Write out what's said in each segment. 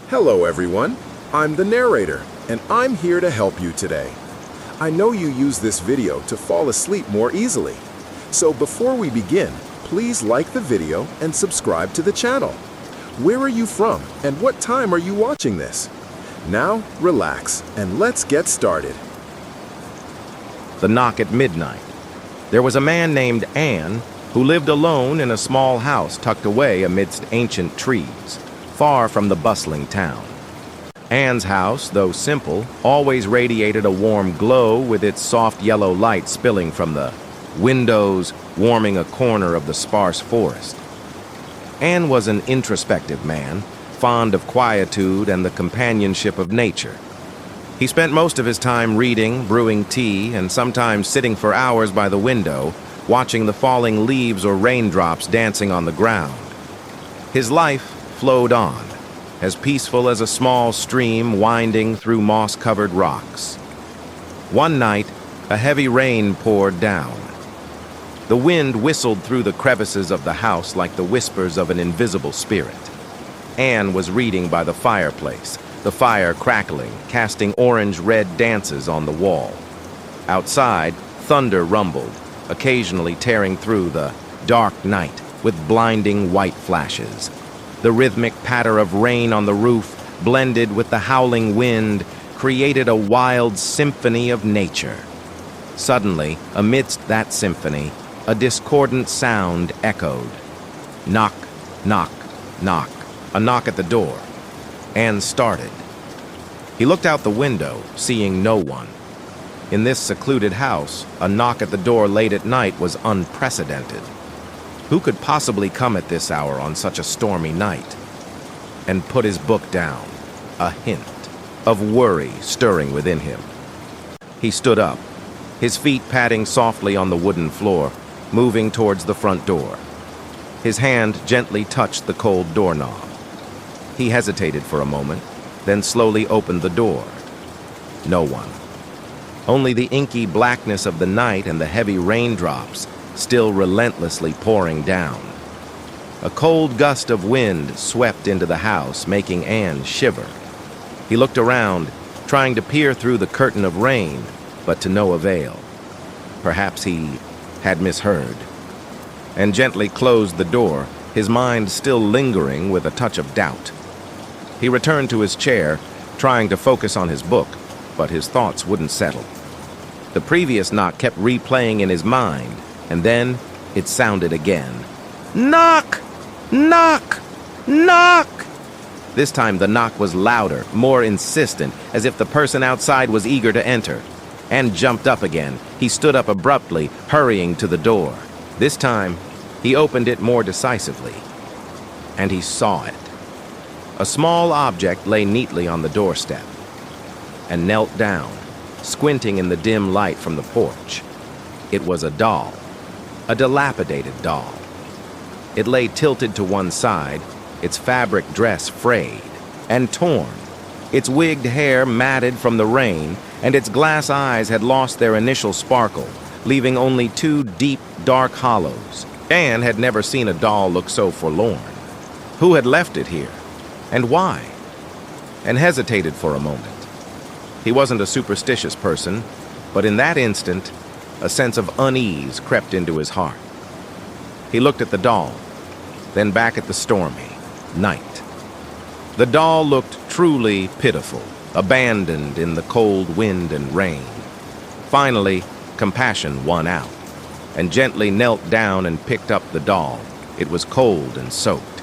Hello everyone, I'm the narrator, and I'm here to help you today. I know you use this video to fall asleep more easily. So before we begin, please like the video and subscribe to the channel. Where are you from and what time are you watching this? Now, relax and let's get started. The Knock at Midnight. There was a man named Anne who lived alone in a small house tucked away amidst ancient trees, far from the bustling town. Anne's house, though simple, always radiated a warm glow with its soft yellow light spilling from the windows, warming a corner of the sparse forest. Anne was an introspective man, fond of quietude and the companionship of nature. He spent most of his time reading, brewing tea, and sometimes sitting for hours by the window, watching the falling leaves or raindrops dancing on the ground. His life flowed on, as peaceful as a small stream winding through moss-covered rocks. One night, a heavy rain poured down. The wind whistled through the crevices of the house like the whispers of an invisible spirit. Anne was reading by the fireplace, the fire crackling, casting orange-red dances on the wall. Outside, thunder rumbled, occasionally tearing through the dark night with blinding white flashes. The rhythmic patter of rain on the roof, blended with the howling wind, created a wild symphony of nature. Suddenly, amidst that symphony, a discordant sound echoed. Knock, knock, knock. A knock at the door. Anne started. He looked out the window, seeing no one. In this secluded house, a knock at the door late at night was unprecedented. Who could possibly come at this hour on such a stormy night? And put his book down, a hint of worry stirring within him. He stood up, his feet padding softly on the wooden floor, moving towards the front door. His hand gently touched the cold doorknob. He hesitated for a moment, then slowly opened the door. No one. Only the inky blackness of the night and the heavy raindrops still relentlessly pouring down. A cold gust of wind swept into the house, making Anne shiver. He looked around, trying to peer through the curtain of rain, but to no avail. Perhaps he had misheard, and gently closed the door, his mind still lingering with a touch of doubt. He returned to his chair, trying to focus on his book, but his thoughts wouldn't settle. The previous knock kept replaying in his mind, and then it sounded again. Knock! Knock! Knock! This time the knock was louder, more insistent, as if the person outside was eager to enter. Anne jumped up again. He stood up abruptly, hurrying to the door. This time, he opened it more decisively. And he saw it. A small object lay neatly on the doorstep, and knelt down, squinting in the dim light from the porch. It was a doll, a dilapidated doll. It lay tilted to one side, its fabric dress frayed and torn, its wigged hair matted from the rain, and its glass eyes had lost their initial sparkle, leaving only two deep, dark hollows. Anne had never seen a doll look so forlorn. Who had left it here? And why? And hesitated for a moment. He wasn't a superstitious person, but in that instant, a sense of unease crept into his heart. He looked at the doll, then back at the stormy night. The doll looked truly pitiful, abandoned in the cold wind and rain. Finally, compassion won out, and gently knelt down and picked up the doll. It was cold and soaked.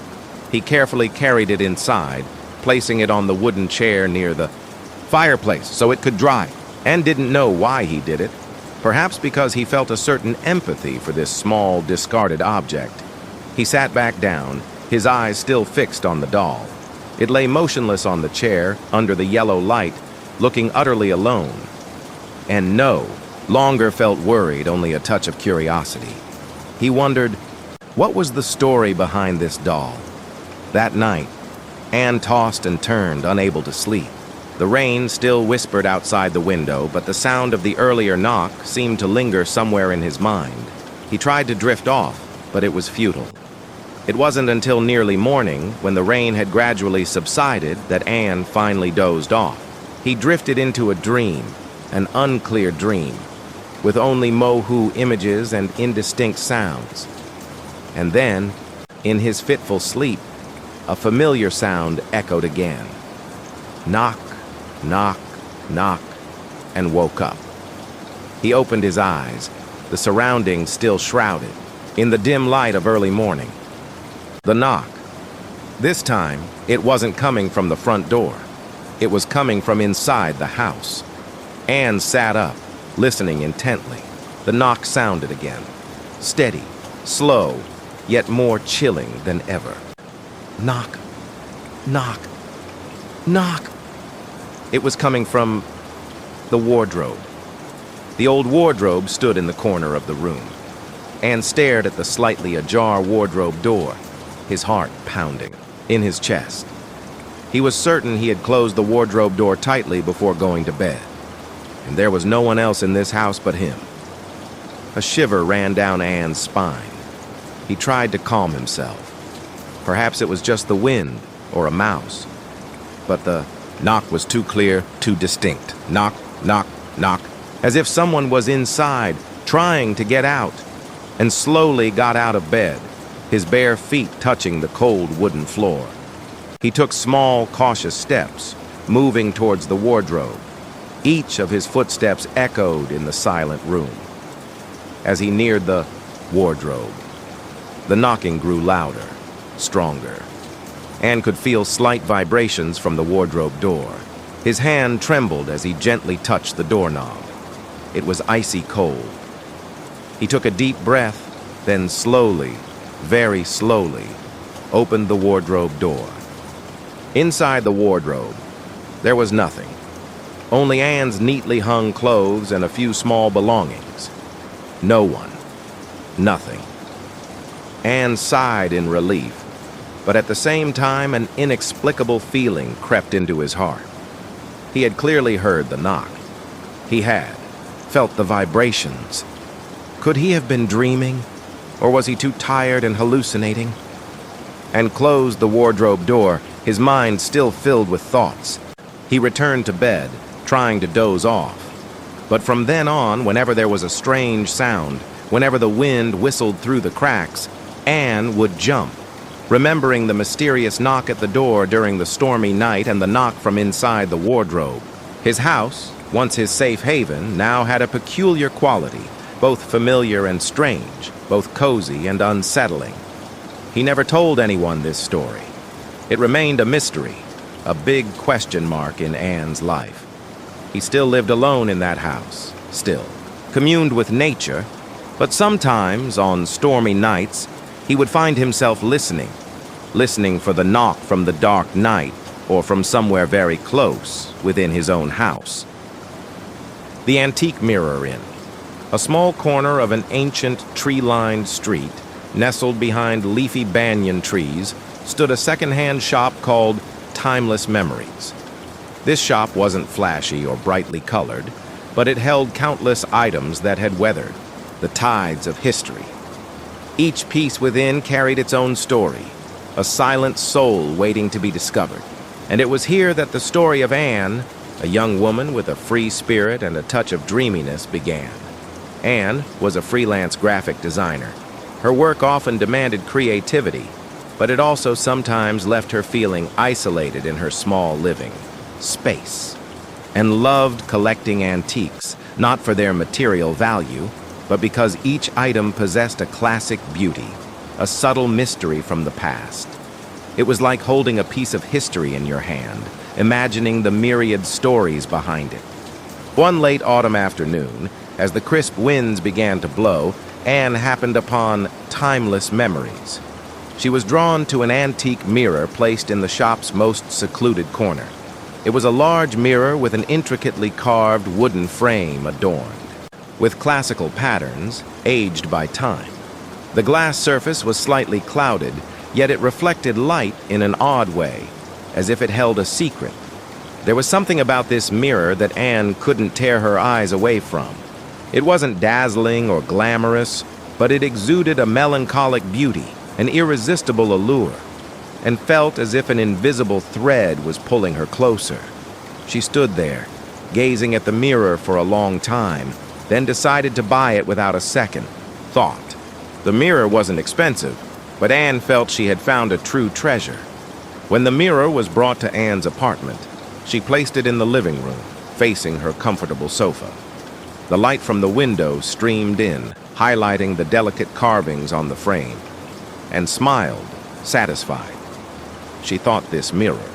He carefully carried it inside, placing it on the wooden chair near the fireplace so it could dry, and didn't know why he did it. Perhaps because he felt a certain empathy for this small, discarded object. He sat back down, his eyes still fixed on the doll. It lay motionless on the chair, under the yellow light, looking utterly alone. And no longer felt worried, only a touch of curiosity. He wondered, what was the story behind this doll? That night, Anne tossed and turned, unable to sleep. The rain still whispered outside the window, but the sound of the earlier knock seemed to linger somewhere in his mind. He tried to drift off, but it was futile. It wasn't until nearly morning, when the rain had gradually subsided, that Anne finally dozed off. He drifted into a dream, an unclear dream, with only mohu images and indistinct sounds. And then, in his fitful sleep, a familiar sound echoed again. Knock, knock, knock, and woke up. He opened his eyes, the surroundings still shrouded, in the dim light of early morning. The knock. This time, it wasn't coming from the front door. It was coming from inside the house. Anne sat up, listening intently. The knock sounded again. Steady, slow, yet more chilling than ever. Knock, knock, knock. It was coming from the wardrobe. The old wardrobe stood in the corner of the room. Anne stared at the slightly ajar wardrobe door, his heart pounding in his chest. He was certain he had closed the wardrobe door tightly before going to bed, and there was no one else in this house but him. A shiver ran down Anne's spine. He tried to calm himself. Perhaps it was just the wind or a mouse, but the knock was too clear, too distinct. Knock, knock, knock, as if someone was inside, trying to get out, and slowly got out of bed, his bare feet touching the cold wooden floor. He took small, cautious steps, moving towards the wardrobe. Each of his footsteps echoed in the silent room. As he neared the wardrobe, the knocking grew louder, stronger. Anne could feel slight vibrations from the wardrobe door. His hand trembled as he gently touched the doorknob. It was icy cold. He took a deep breath, then slowly, very slowly, opened the wardrobe door. Inside the wardrobe, there was nothing. Only Anne's neatly hung clothes and a few small belongings. No one. Nothing. Anne sighed in relief, but at the same time an inexplicable feeling crept into his heart. He had clearly heard the knock. He had felt the vibrations. Could he have been dreaming, or was he too tired and hallucinating? And closed the wardrobe door, his mind still filled with thoughts. He returned to bed, trying to doze off. But from then on, whenever there was a strange sound, whenever the wind whistled through the cracks, Anne would jump, remembering the mysterious knock at the door during the stormy night and the knock from inside the wardrobe. His house, once his safe haven, now had a peculiar quality, both familiar and strange, both cozy and unsettling. He never told anyone this story. It remained a mystery, a big question mark in Anne's life. He still lived alone in that house, still, communed with nature, but sometimes, on stormy nights, he would find himself listening for the knock from the dark night or from somewhere very close within his own house. The Antique Mirror Inn, a small corner of an ancient tree-lined street, nestled behind leafy banyan trees, stood a second-hand shop called Timeless Memories. This shop wasn't flashy or brightly colored, but it held countless items that had weathered the tides of history. Each piece within carried its own story, a silent soul waiting to be discovered. And it was here that the story of Anne, a young woman with a free spirit and a touch of dreaminess, began. Anne was a freelance graphic designer. Her work often demanded creativity, but it also sometimes left her feeling isolated in her small living space, and loved collecting antiques, not for their material value, but because each item possessed a classic beauty, a subtle mystery from the past. It was like holding a piece of history in your hand, imagining the myriad stories behind it. One late autumn afternoon, as the crisp winds began to blow, Anne happened upon Timeless Memories. She was drawn to an antique mirror placed in the shop's most secluded corner. It was a large mirror with an intricately carved wooden frame adorned with classical patterns, aged by time. The glass surface was slightly clouded, yet it reflected light in an odd way, as if it held a secret. There was something about this mirror that Anne couldn't tear her eyes away from. It wasn't dazzling or glamorous, but it exuded a melancholic beauty, an irresistible allure, and felt as if an invisible thread was pulling her closer. She stood there, gazing at the mirror for a long time, then decided to buy it without a second thought. The mirror wasn't expensive, but Anne felt she had found a true treasure. When the mirror was brought to Anne's apartment, she placed it in the living room, facing her comfortable sofa. The light from the window streamed in, highlighting the delicate carvings on the frame, and smiled, satisfied. She thought this mirror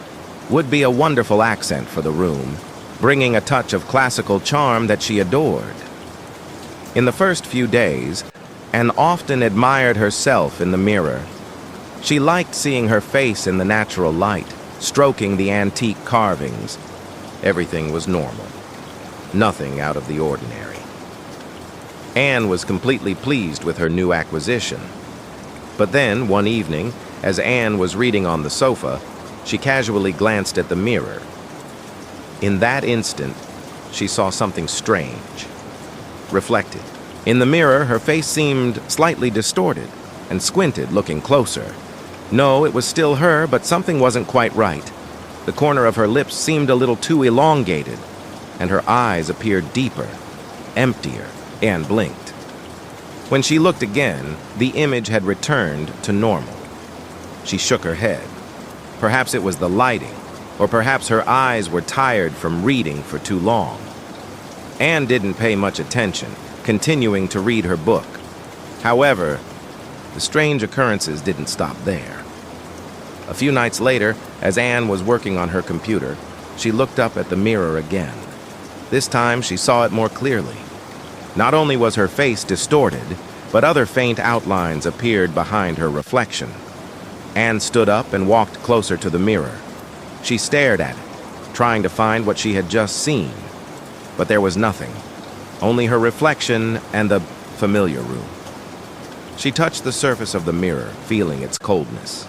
would be a wonderful accent for the room, bringing a touch of classical charm that she adored. In the first few days, Anne often admired herself in the mirror. She liked seeing her face in the natural light, stroking the antique carvings. Everything was normal, nothing out of the ordinary. Anne was completely pleased with her new acquisition. But then, one evening, as Anne was reading on the sofa, she casually glanced at the mirror. In that instant, she saw something strange. Reflected. In the mirror, her face seemed slightly distorted and squinted, looking closer. No, it was still her, but something wasn't quite right. The corner of her lips seemed a little too elongated, and her eyes appeared deeper, emptier, and blinked. When she looked again, the image had returned to normal. She shook her head. Perhaps it was the lighting, or perhaps her eyes were tired from reading for too long. Anne didn't pay much attention, continuing to read her book. However, the strange occurrences didn't stop there. A few nights later, as Anne was working on her computer, she looked up at the mirror again. This time, she saw it more clearly. Not only was her face distorted, but other faint outlines appeared behind her reflection. Anne stood up and walked closer to the mirror. She stared at it, trying to find what she had just seen. But there was nothing, only her reflection and the familiar room. She touched the surface of the mirror, feeling its coldness.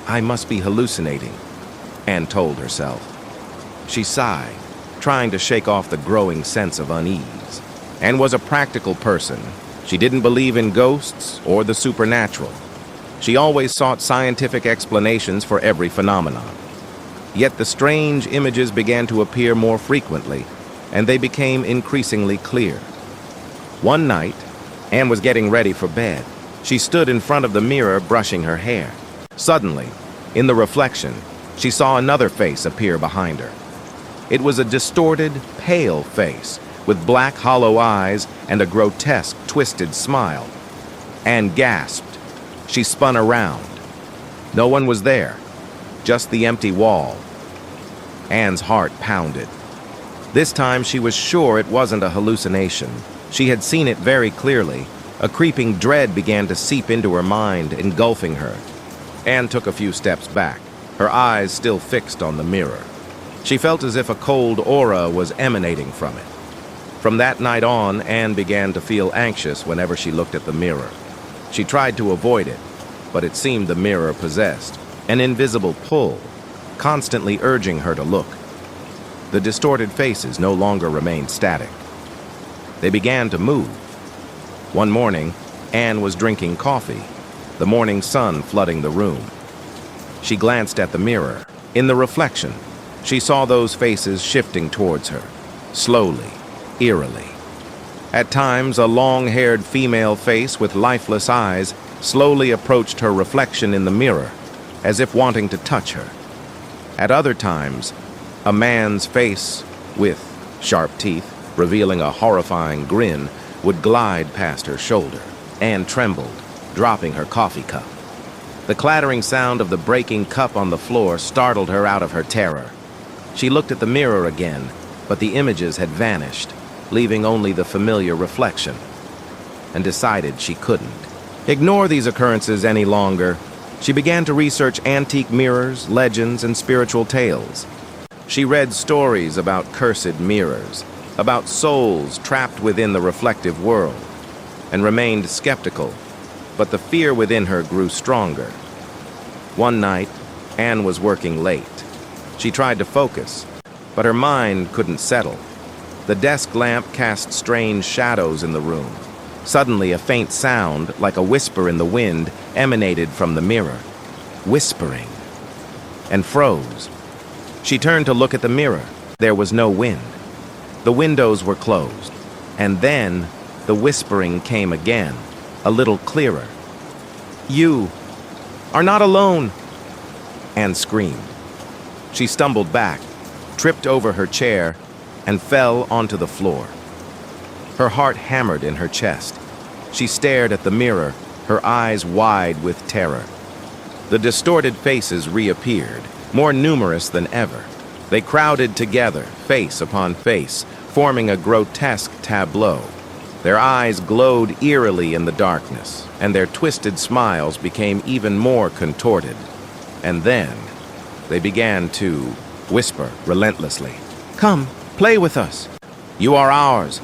"I must be hallucinating," Anne told herself. She sighed, trying to shake off the growing sense of unease. Anne was a practical person. She didn't believe in ghosts or the supernatural. She always sought scientific explanations for every phenomenon. Yet the strange images began to appear more frequently, and they became increasingly clear. One night, Anne was getting ready for bed. She stood in front of the mirror, brushing her hair. Suddenly, in the reflection, she saw another face appear behind her. It was a distorted, pale face, with black, hollow eyes and a grotesque, twisted smile. Anne gasped. She spun around. No one was there, just the empty wall. Anne's heart pounded. This time she was sure it wasn't a hallucination. She had seen it very clearly. A creeping dread began to seep into her mind, engulfing her. Anne took a few steps back, her eyes still fixed on the mirror. She felt as if a cold aura was emanating from it. From that night on, Anne began to feel anxious whenever she looked at the mirror. She tried to avoid it, but it seemed the mirror possessed an invisible pull, constantly urging her to look. The distorted faces no longer remained static. They began to move. One morning, Anne was drinking coffee, the morning sun flooding the room. She glanced at the mirror. In the reflection, she saw those faces shifting towards her, slowly, eerily. At times, a long-haired female face with lifeless eyes slowly approached her reflection in the mirror, as if wanting to touch her. At other times, a man's face with sharp teeth, revealing a horrifying grin, would glide past her shoulder. Anne trembled, dropping her coffee cup. The clattering sound of the breaking cup on the floor startled her out of her terror. She looked at the mirror again, but the images had vanished, leaving only the familiar reflection, and decided she couldn't ignore these occurrences any longer. She began to research antique mirrors, legends, and spiritual tales. She read stories about cursed mirrors, about souls trapped within the reflective world, and remained skeptical, but the fear within her grew stronger. One night, Anne was working late. She tried to focus, but her mind couldn't settle. The desk lamp cast strange shadows in the room, Suddenly, a faint sound, like a whisper in the wind, emanated from the mirror. Whispering. And froze. She turned to look at the mirror. There was no wind. The windows were closed. And then, the whispering came again, a little clearer. "You are not alone," Anne screamed. She stumbled back, tripped over her chair, and fell onto the floor. Her heart hammered in her chest. She stared at the mirror, her eyes wide with terror. The distorted faces reappeared, more numerous than ever. They crowded together, face upon face, forming a grotesque tableau. Their eyes glowed eerily in the darkness, and their twisted smiles became even more contorted. And then, they began to whisper relentlessly. "Come, play with us. You are ours.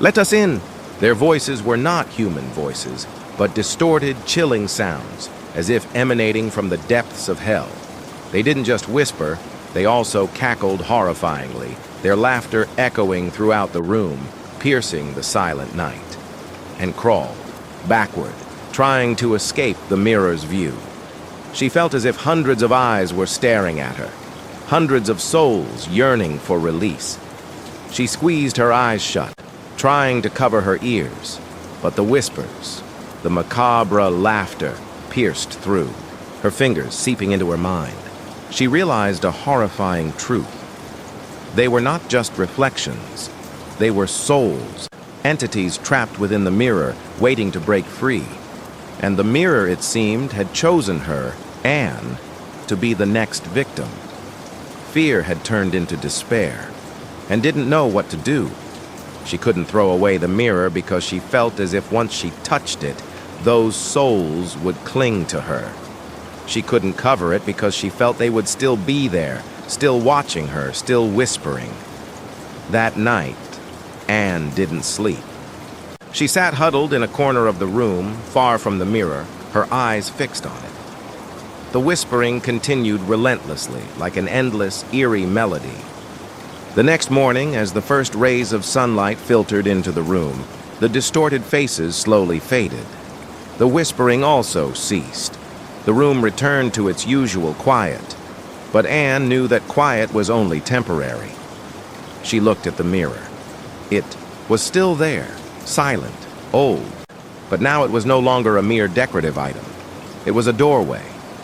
Let us in." Their voices were not human voices, but distorted, chilling sounds, as if emanating from the depths of hell. They didn't just whisper, they also cackled horrifyingly, their laughter echoing throughout the room, piercing the silent night, and crawled backward, trying to escape the mirror's view. She felt as if hundreds of eyes were staring at her, hundreds of souls yearning for release. She squeezed her eyes shut, trying to cover her ears, but the whispers, the macabre laughter pierced through, her fingers seeping into her mind. She realized a horrifying truth. They were not just reflections. They were souls, entities trapped within the mirror, waiting to break free. And the mirror, it seemed, had chosen her, Anne, to be the next victim. Fear had turned into despair, and didn't know what to do. She couldn't throw away the mirror because she felt as if once she touched it, those souls would cling to her. She couldn't cover it because she felt they would still be there, still watching her, still whispering. That night, Anne didn't sleep. She sat huddled in a corner of the room, far from the mirror, her eyes fixed on it. The whispering continued relentlessly, like an endless, eerie melody. The next morning, as the first rays of sunlight filtered into the room, the distorted faces slowly faded. The whispering also ceased. The room returned to its usual quiet, but Anne knew that quiet was only temporary. She looked at the mirror. It was still there, silent, old, but now it was no longer a mere decorative item. It was a doorway,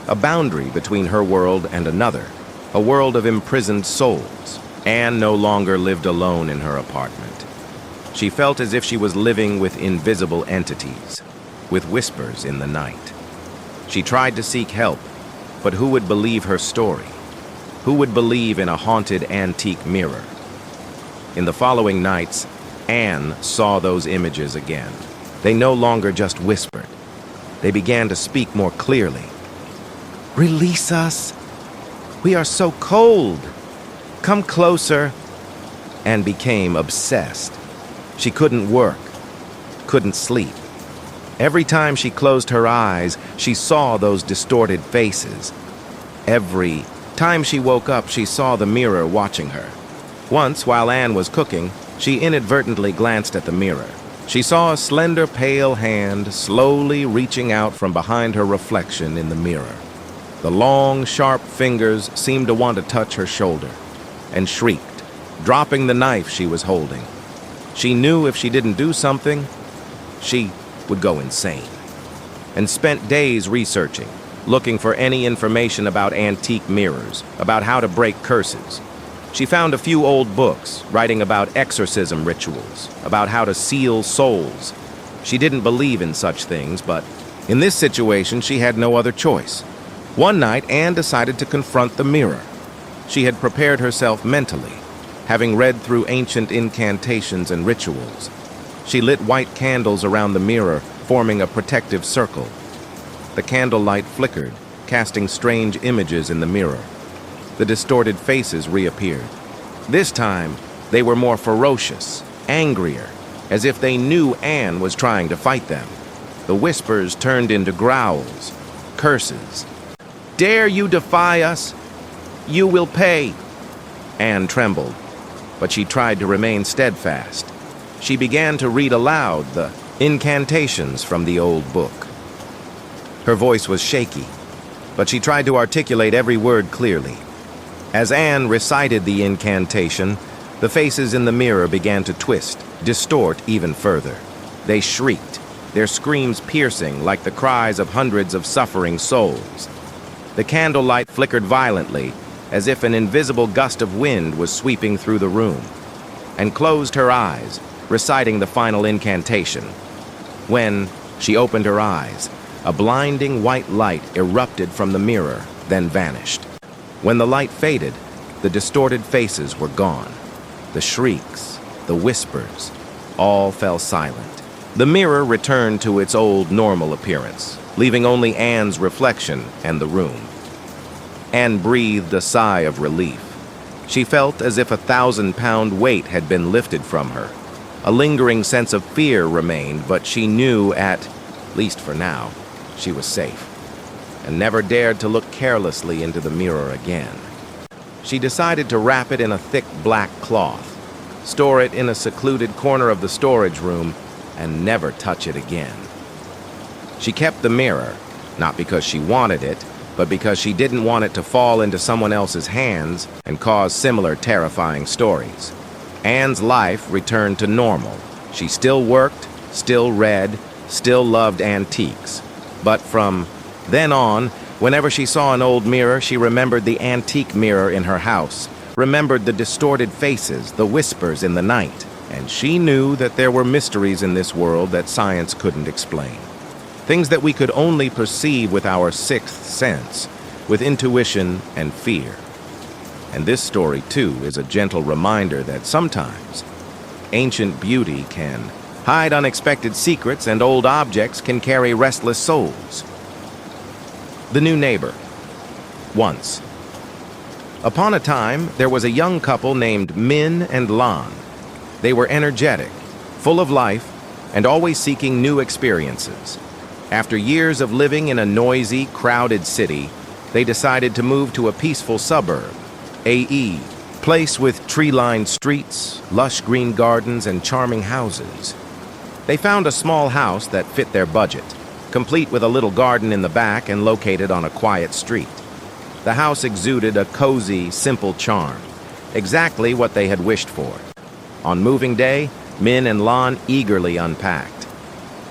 a boundary between her world and another, a world of imprisoned souls. Anne no longer lived alone in her apartment. She felt as if she was living with invisible entities, with whispers in the night. She tried to seek help, but who would believe her story? Who would believe in a haunted antique mirror? In the following nights, Anne saw those images again. They no longer just whispered. They began to speak more clearly. "Release us! We are so cold! Come closer!" Anne became obsessed. She couldn't work, couldn't sleep. Every time she closed her eyes, she saw those distorted faces. Every time she woke up, she saw the mirror watching her. Once, while Anne was cooking, she inadvertently glanced at the mirror. She saw a slender, pale hand slowly reaching out from behind her reflection in the mirror. The long, sharp fingers seemed to want to touch her shoulder, and shrieked, dropping the knife she was holding. She knew if she didn't do something, she would go insane, and spent days researching, looking for any information about antique mirrors, about how to break curses. She found a few old books writing about exorcism rituals, about how to seal souls. She didn't believe in such things, but in this situation, she had no other choice. One night, Anne decided to confront the mirror. She had prepared herself mentally, having read through ancient incantations and rituals. She lit white candles around the mirror, forming a protective circle. The candlelight flickered, casting strange images in the mirror. The distorted faces reappeared. This time, they were more ferocious, angrier, as if they knew Anne was trying to fight them. The whispers turned into growls, curses. "Dare you defy us? You will pay!" Anne trembled, but she tried to remain steadfast. She began to read aloud the Incantations from the old book. Her voice was shaky, but she tried to articulate every word clearly. As Anne recited the incantation, the faces in the mirror began to twist, distort even further. They shrieked, their screams piercing like the cries of hundreds of suffering souls. The candlelight flickered violently, as if an invisible gust of wind was sweeping through the room, and closed her eyes, reciting the final incantation. When she opened her eyes, a blinding white light erupted from the mirror, then vanished. When the light faded, the distorted faces were gone. The shrieks, the whispers, all fell silent. The mirror returned to its old normal appearance, leaving only Anne's reflection and the room. Anne breathed a sigh of relief. She felt as if a 1,000-pound weight had been lifted from her. A lingering sense of fear remained, but she knew at least for now, she was safe, and never dared to look carelessly into the mirror again. She decided to wrap it in a thick black cloth, store it in a secluded corner of the storage room, and never touch it again. She kept the mirror, not because she wanted it, but because she didn't want it to fall into someone else's hands and cause similar terrifying stories. Anne's life returned to normal. She still worked, still read, still loved antiques. But from then on, whenever she saw an old mirror, she remembered the antique mirror in her house, remembered the distorted faces, the whispers in the night, and she knew that there were mysteries in this world that science couldn't explain. Things that we could only perceive with our sixth sense, with intuition and fear. And this story, too, is a gentle reminder that sometimes ancient beauty can hide unexpected secrets, and old objects can carry restless souls. The new neighbor. Once upon a time, there was a young couple named Min and Lan. They were energetic, full of life, and always seeking new experiences. After years of living in a noisy, crowded city, they decided to move to a peaceful suburb, a place with tree-lined streets, lush green gardens, and charming houses. They found a small house that fit their budget, complete with a little garden in the back and located on a quiet street. The house exuded a cozy, simple charm, exactly what they had wished for. On moving day, Min and Lan eagerly unpacked.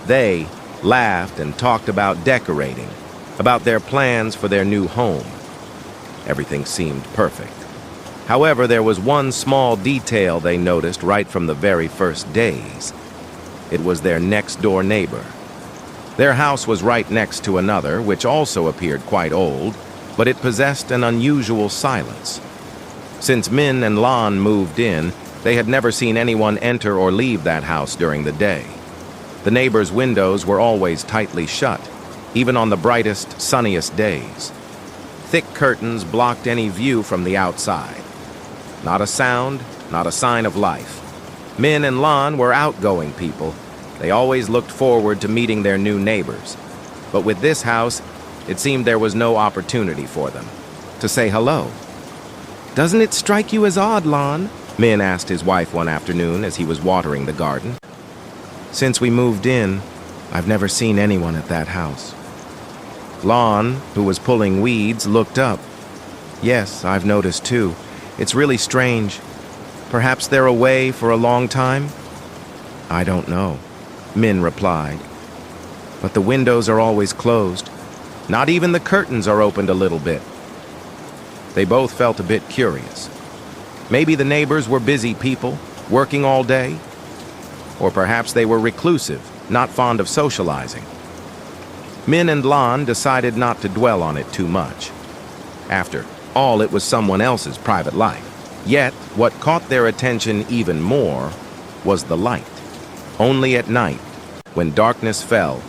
They laughed and talked about decorating, about their plans for their new home. Everything seemed perfect. However, there was one small detail they noticed right from the very first days. It was their next-door neighbor. Their house was right next to another, which also appeared quite old, but it possessed an unusual silence. Since Min and Lan moved in, they had never seen anyone enter or leave that house during the day. The neighbors' windows were always tightly shut, even on the brightest, sunniest days. Thick curtains blocked any view from the outside. Not a sound, not a sign of life. Min and Lan were outgoing people. They always looked forward to meeting their new neighbors. But with this house, it seemed there was no opportunity for them to say hello. "Doesn't it strike you as odd, Lan?" Min asked his wife one afternoon as he was watering the garden. "Since we moved in, I've never seen anyone at that house." Lan, who was pulling weeds, looked up. "Yes, I've noticed too. It's really strange. Perhaps they're away for a long time?" "I don't know," Min replied. "But the windows are always closed. Not even the curtains are opened a little bit." They both felt a bit curious. Maybe the neighbors were busy people, working all day. Or perhaps they were reclusive, not fond of socializing. Min and Lan decided not to dwell on it too much. After all, it was someone else's private life. Yet, what caught their attention even more was the light. Only at night, when darkness fell,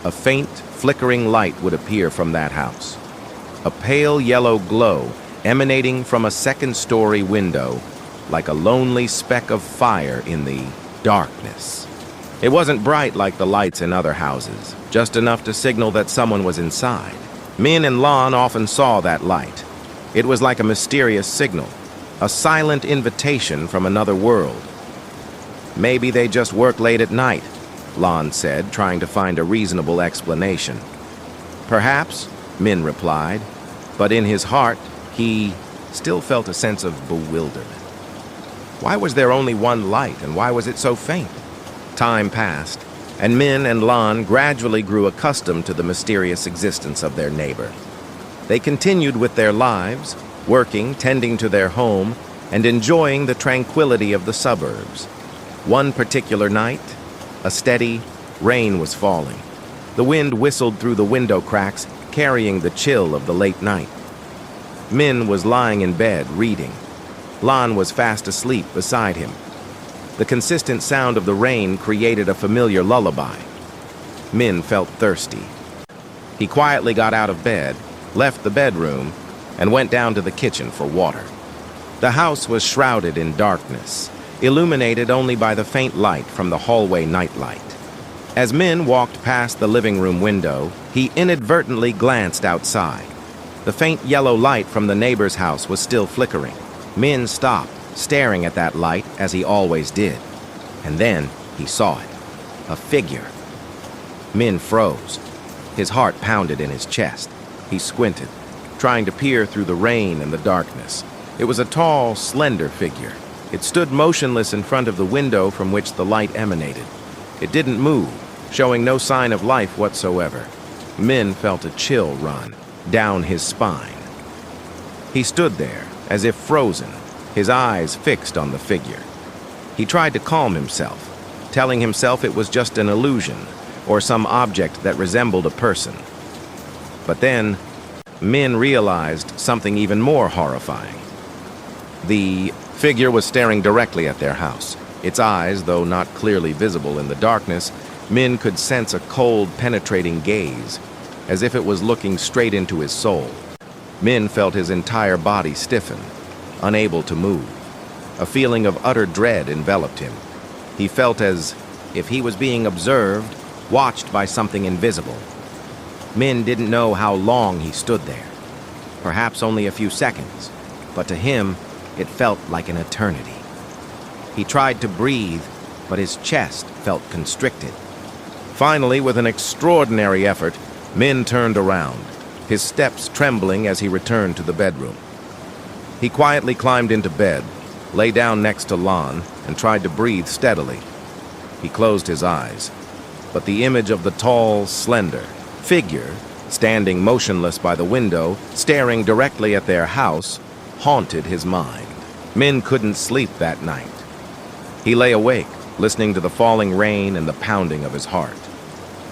a faint, flickering light would appear from that house. A pale yellow glow emanating from a second-story window, like a lonely speck of fire in the darkness. It wasn't bright like the lights in other houses, just enough to signal that someone was inside. Min and Lan often saw that light. It was like a mysterious signal, a silent invitation from another world. Maybe they just worked late at night, Lon said, trying to find a reasonable explanation. Perhaps, Min replied, but in his heart, he still felt a sense of bewilderment. Why was there only one light, and why was it so faint? Time passed, and Min and Lon gradually grew accustomed to the mysterious existence of their neighbor. They continued with their lives, working, tending to their home, and enjoying the tranquility of the suburbs. One particular night, a steady rain was falling. The wind whistled through the window cracks, carrying the chill of the late night. Min was lying in bed, reading. Lon was fast asleep beside him. The consistent sound of the rain created a familiar lullaby. Min felt thirsty. He quietly got out of bed, left the bedroom, and went down to the kitchen for water. The house was shrouded in darkness, illuminated only by the faint light from the hallway nightlight. As Min walked past the living room window, he inadvertently glanced outside. The faint yellow light from the neighbor's house was still flickering. Min stopped, staring at that light as he always did. And then he saw it. A figure. Min froze. His heart pounded in his chest. He squinted, trying to peer through the rain and the darkness. It was a tall, slender figure. It stood motionless in front of the window from which the light emanated. It didn't move, showing no sign of life whatsoever. Min felt a chill run down his spine. He stood there, as if frozen, his eyes fixed on the figure. He tried to calm himself, telling himself it was just an illusion, or some object that resembled a person. But then, Min realized something even more horrifying. The figure was staring directly at their house. Its eyes, though not clearly visible in the darkness, Min could sense a cold, penetrating gaze, as if it was looking straight into his soul. Min felt his entire body stiffen, unable to move. A feeling of utter dread enveloped him. He felt as if he was being observed, watched by something invisible. Min didn't know how long he stood there. Perhaps only a few seconds, but to him, it felt like an eternity. He tried to breathe, but his chest felt constricted. Finally, with an extraordinary effort, Min turned around, his steps trembling as he returned to the bedroom. He quietly climbed into bed, lay down next to Lon, and tried to breathe steadily. He closed his eyes, but the image of the tall, slender figure, standing motionless by the window, staring directly at their house, haunted his mind. Min couldn't sleep that night. He lay awake, listening to the falling rain and the pounding of his heart.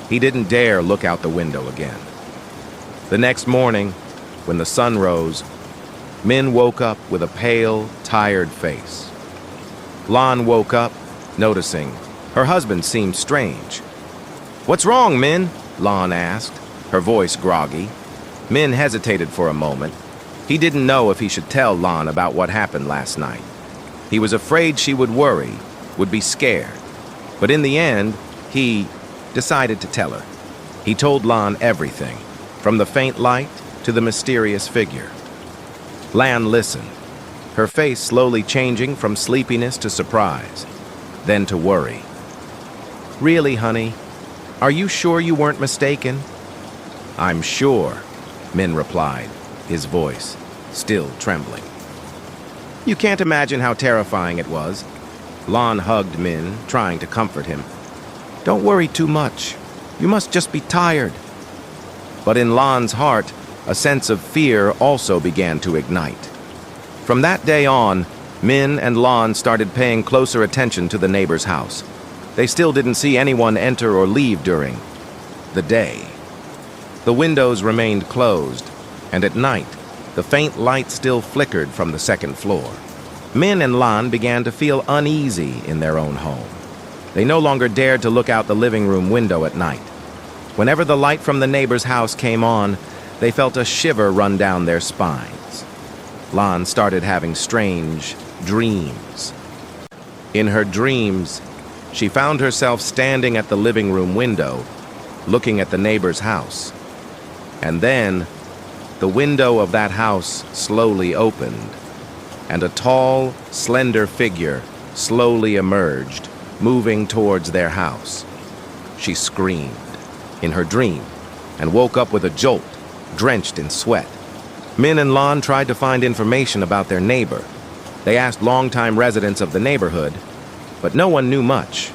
He didn't dare look out the window again. The next morning, when the sun rose, Min woke up with a pale, tired face. Lon woke up, noticing her husband seemed strange. "What's wrong, Min?" Lon asked, her voice groggy. Min hesitated for a moment. He didn't know if he should tell Lon about what happened last night. He was afraid she would worry, would be scared. But in the end, he decided to tell her. He told Lon everything, from the faint light to the mysterious figure. Lan listened, her face slowly changing from sleepiness to surprise, then to worry. "Really, honey? Are you sure you weren't mistaken?" "I'm sure," Min replied, his voice still trembling. "You can't imagine how terrifying it was." Lon hugged Min, trying to comfort him. "Don't worry too much. You must just be tired." But in Lon's heart, a sense of fear also began to ignite. From that day on, Min and Lon started paying closer attention to the neighbor's house. They still didn't see anyone enter or leave during the day. The windows remained closed, and at night, the faint light still flickered from the second floor. Min and Lon began to feel uneasy in their own home. They no longer dared to look out the living room window at night. Whenever the light from the neighbor's house came on, they felt a shiver run down their spines. Lon started having strange dreams. In her dreams, she found herself standing at the living room window, looking at the neighbor's house. And then, the window of that house slowly opened, and a tall, slender figure slowly emerged, moving towards their house. she screamed in her dream and woke up with a jolt, drenched in sweat. Min and Lan tried to find information about their neighbor. They asked longtime residents of the neighborhood, but no one knew much.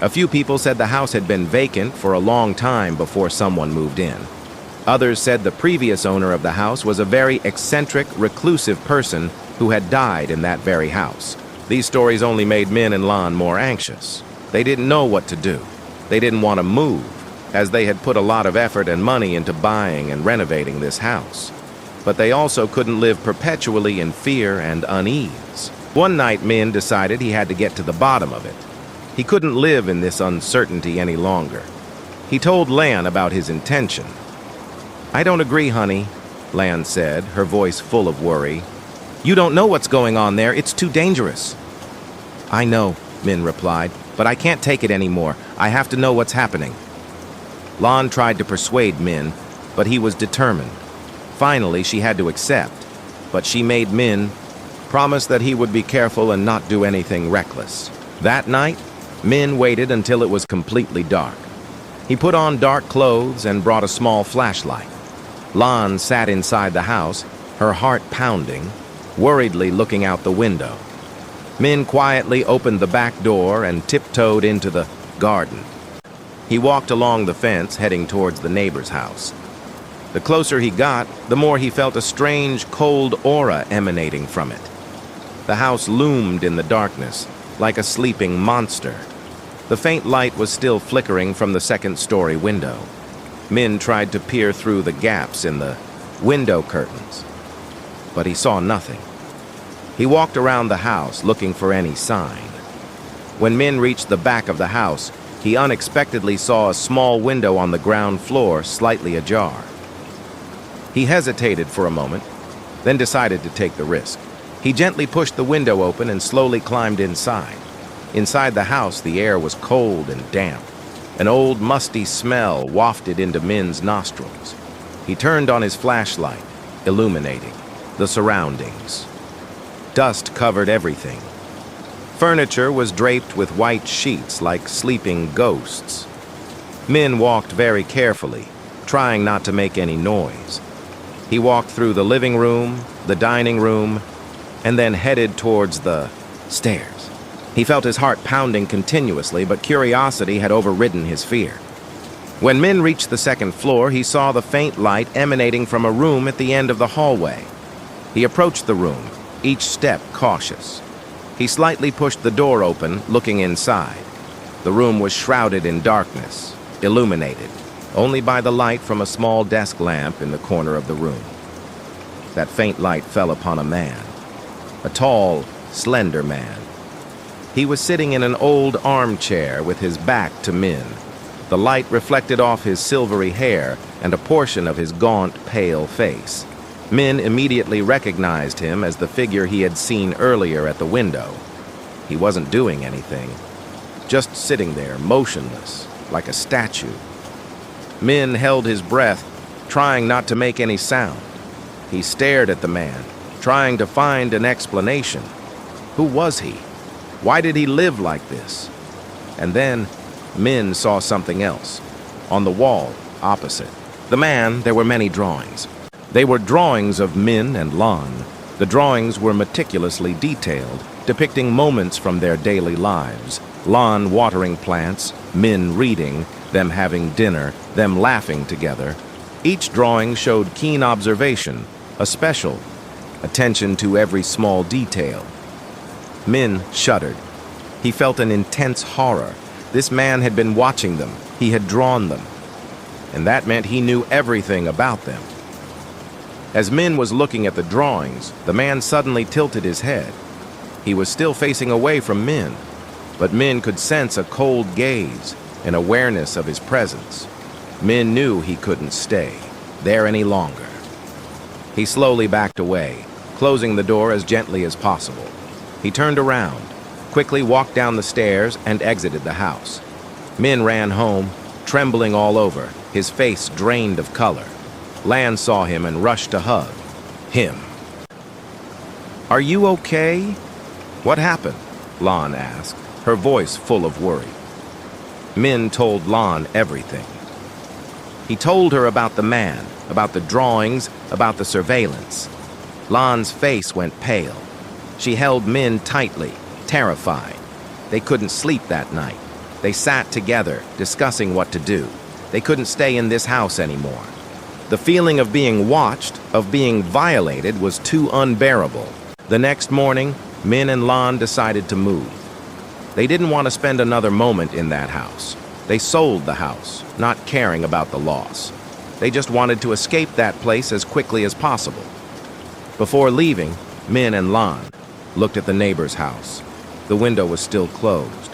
A few people said the house had been vacant for a long time before someone moved in. Others said the previous owner of the house was a very eccentric, reclusive person who had died in that very house. These stories only made Min and Lan more anxious. They didn't know what to do. They didn't want to move, as they had put a lot of effort and money into buying and renovating this house. But they also couldn't live perpetually in fear and unease. One night, Min decided he had to get to the bottom of it. He couldn't live in this uncertainty any longer. He told Lan about his intention. "I don't agree, honey," Lan said, her voice full of worry. "You don't know what's going on there. It's too dangerous." "I know," Min replied, "but I can't take it anymore. I have to know what's happening." Lan tried to persuade Min, but he was determined. Finally, she had to accept, but she made Min promise that he would be careful and not do anything reckless. That night, Min waited until it was completely dark. He put on dark clothes and brought a small flashlight. Lan sat inside the house, her heart pounding, worriedly looking out the window. Min quietly opened the back door and tiptoed into the garden. He walked along the fence, heading towards the neighbor's house. The closer he got, the more he felt a strange, cold aura emanating from it. The house loomed in the darkness, like a sleeping monster. The faint light was still flickering from the second-story window. Min tried to peer through the gaps in the window curtains, but he saw nothing. He walked around the house, looking for any sign. When Min reached the back of the house, he unexpectedly saw a small window on the ground floor, slightly ajar. He hesitated for a moment, then decided to take the risk. He gently pushed the window open and slowly climbed inside. Inside the house, the air was cold and damp. An old, musty smell wafted into Min's nostrils. He turned on his flashlight, illuminating the surroundings. Dust covered everything. Furniture was draped with white sheets like sleeping ghosts. Min walked very carefully, trying not to make any noise. He walked through the living room, the dining room, and then headed towards the stairs. He felt his heart pounding continuously, but curiosity had overridden his fear. When Min reached the second floor, he saw the faint light emanating from a room at the end of the hallway. He approached the room, each step cautious. He slightly pushed the door open, looking inside. The room was shrouded in darkness, illuminated only by the light from a small desk lamp in the corner of the room. That faint light fell upon a man, a tall, slender man. He was sitting in an old armchair with his back to Min. The light reflected off his silvery hair and a portion of his gaunt, pale face. Min immediately recognized him as the figure he had seen earlier at the window. He wasn't doing anything, just sitting there, motionless, like a statue. Min held his breath, trying not to make any sound. He stared at the man, trying to find an explanation. Who was he? Why did he live like this? And then Min saw something else. On the wall, opposite the man, there were many drawings. They were drawings of Min and Lan. The drawings were meticulously detailed, depicting moments from their daily lives. Lan watering plants, Min reading, them having dinner, them laughing together. Each drawing showed keen observation, a special attention to every small detail. Min shuddered. He felt an intense horror. This man had been watching them. He had drawn them. And that meant he knew everything about them. As Min was looking at the drawings, the man suddenly tilted his head. He was still facing away from Min, but Min could sense a cold gaze, an awareness of his presence. Min knew he couldn't stay there any longer. He slowly backed away, closing the door as gently as possible. He turned around, quickly walked down the stairs, and exited the house. Min ran home, trembling all over, his face drained of color. Lan saw him and rushed to hug him. "Are you okay?" "What happened?" Lan asked, her voice full of worry. Min told Lan everything. He told her about the man, about the drawings, about the surveillance. Lan's face went pale. She held Min tightly, terrified. They couldn't sleep that night. They sat together, discussing what to do. They couldn't stay in this house anymore. The feeling of being watched, of being violated, was too unbearable. The next morning, Min and Lan decided to move. They didn't want to spend another moment in that house. They sold the house, not caring about the loss. They just wanted to escape that place as quickly as possible. Before leaving, Min and Lan looked at the neighbor's house. The window was still closed.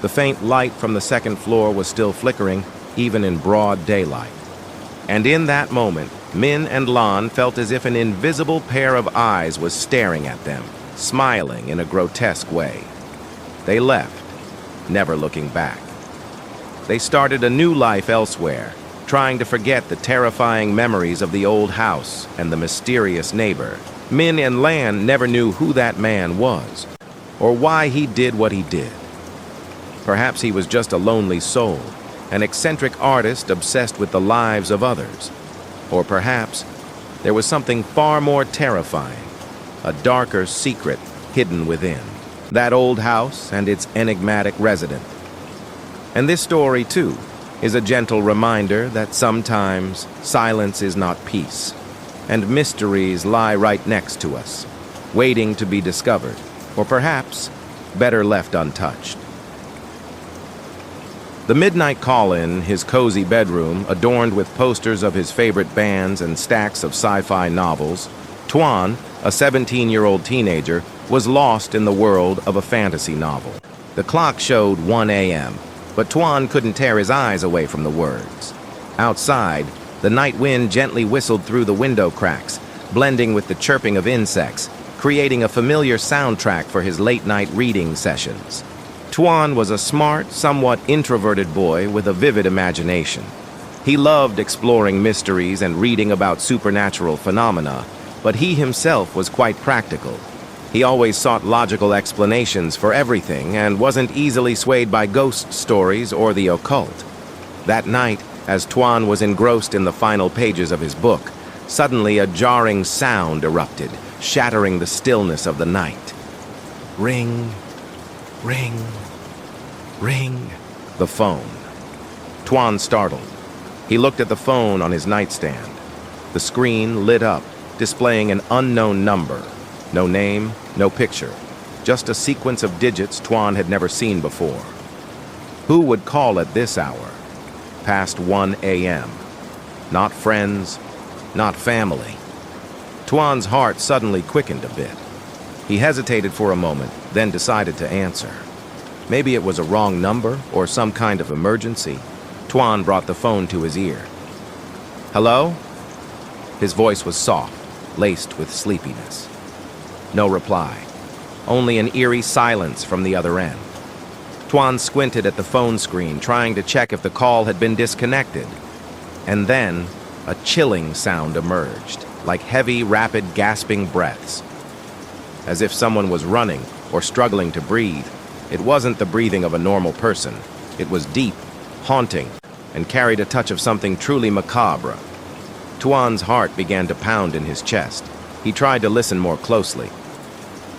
The faint light from the second floor was still flickering, even in broad daylight. And in that moment, Min and Lan felt as if an invisible pair of eyes was staring at them, smiling in a grotesque way. They left, never looking back. They started a new life elsewhere, trying to forget the terrifying memories of the old house and the mysterious neighbor. Min and Lan never knew who that man was, or why he did what he did. Perhaps he was just a lonely soul, an eccentric artist obsessed with the lives of others. Or perhaps there was something far more terrifying, a darker secret hidden within that old house and its enigmatic resident. And this story, too, is a gentle reminder that sometimes silence is not peace, and mysteries lie right next to us, waiting to be discovered, or perhaps better left untouched. The midnight call-in, his cozy bedroom, adorned with posters of his favorite bands and stacks of sci-fi novels, Tuan, a 17-year-old teenager, was lost in the world of a fantasy novel. The clock showed 1 a.m., but Tuan couldn't tear his eyes away from the words. Outside, the night wind gently whistled through the window cracks, blending with the chirping of insects, creating a familiar soundtrack for his late-night reading sessions. Tuan was a smart, somewhat introverted boy with a vivid imagination. He loved exploring mysteries and reading about supernatural phenomena, but he himself was quite practical. He always sought logical explanations for everything and wasn't easily swayed by ghost stories or the occult. That night, as Tuan was engrossed in the final pages of his book, suddenly a jarring sound erupted, shattering the stillness of the night. Ring, ring, ring. The phone. Tuan startled. He looked at the phone on his nightstand. The screen lit up, displaying an unknown number. No name, no picture. Just a sequence of digits Tuan had never seen before. Who would call at this hour? Past 1 a.m. Not friends, not family. Tuan's heart suddenly quickened a bit. He hesitated for a moment, then decided to answer. Maybe it was a wrong number or some kind of emergency. Tuan brought the phone to his ear. Hello? His voice was soft, laced with sleepiness. No reply. Only an eerie silence from the other end. Tuan squinted at the phone screen, trying to check if the call had been disconnected. And then, a chilling sound emerged, like heavy, rapid, gasping breaths. As if someone was running or struggling to breathe. It wasn't the breathing of a normal person. It was deep, haunting, and carried a touch of something truly macabre. Tuan's heart began to pound in his chest. He tried to listen more closely.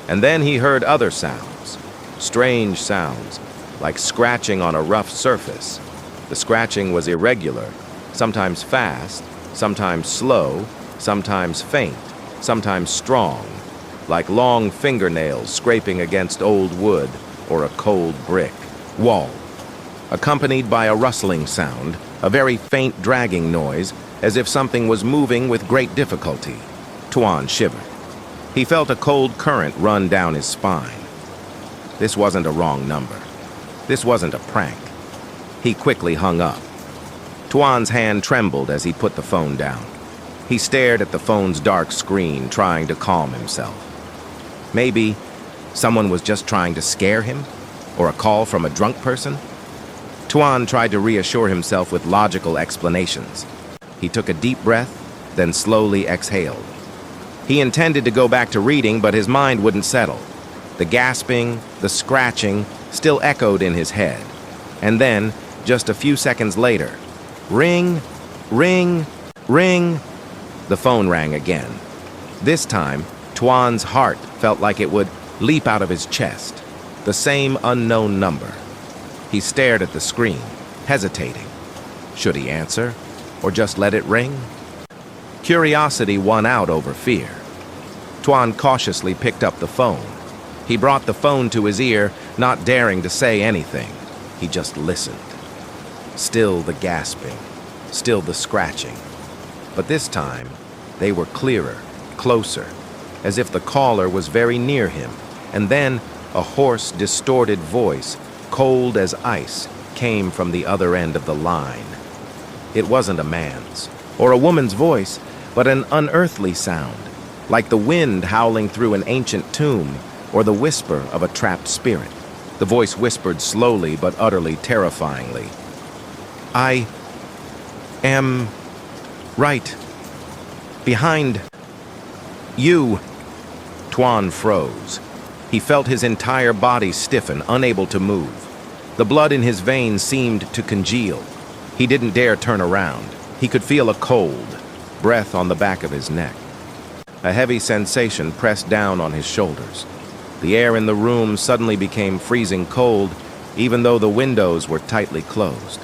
And then he heard other sounds, strange sounds, like scratching on a rough surface. The scratching was irregular, sometimes fast, sometimes slow, sometimes faint, sometimes strong, like long fingernails scraping against old wood or a cold brick wall, accompanied by a rustling sound, a very faint dragging noise, as if something was moving with great difficulty. Tuan shivered. He felt a cold current run down his spine. This wasn't a wrong number. This wasn't a prank. He quickly hung up. Tuan's hand trembled as he put the phone down. He stared at the phone's dark screen, trying to calm himself. Maybe someone was just trying to scare him? Or a call from a drunk person? Tuan tried to reassure himself with logical explanations. He took a deep breath, then slowly exhaled. He intended to go back to reading, but his mind wouldn't settle. The gasping, the scratching, still echoed in his head. And then, Just a few seconds later, ring, ring, ring. The phone rang again. This time, Tuan's heart felt like it would leap out of his chest. The same unknown number. He stared at the screen, hesitating. Should he answer, or just let it ring? Curiosity won out over fear. Tuan cautiously picked up the phone. He brought the phone to his ear, not daring to say anything. He just listened. Still the gasping, still the scratching. But this time, they were clearer, closer, as if the caller was very near him. And then a hoarse, distorted voice, cold as ice, came from the other end of the line. It wasn't a man's or a woman's voice, but an unearthly sound, like the wind howling through an ancient tomb or the whisper of a trapped spirit. The voice whispered slowly but utterly terrifyingly. "I am right behind you." Tuan froze. He felt his entire body stiffen, unable to move. The blood in his veins seemed to congeal. He didn't dare turn around. He could feel a cold breath on the back of his neck. A heavy sensation pressed down on his shoulders. The air in the room suddenly became freezing cold, even though the windows were tightly closed.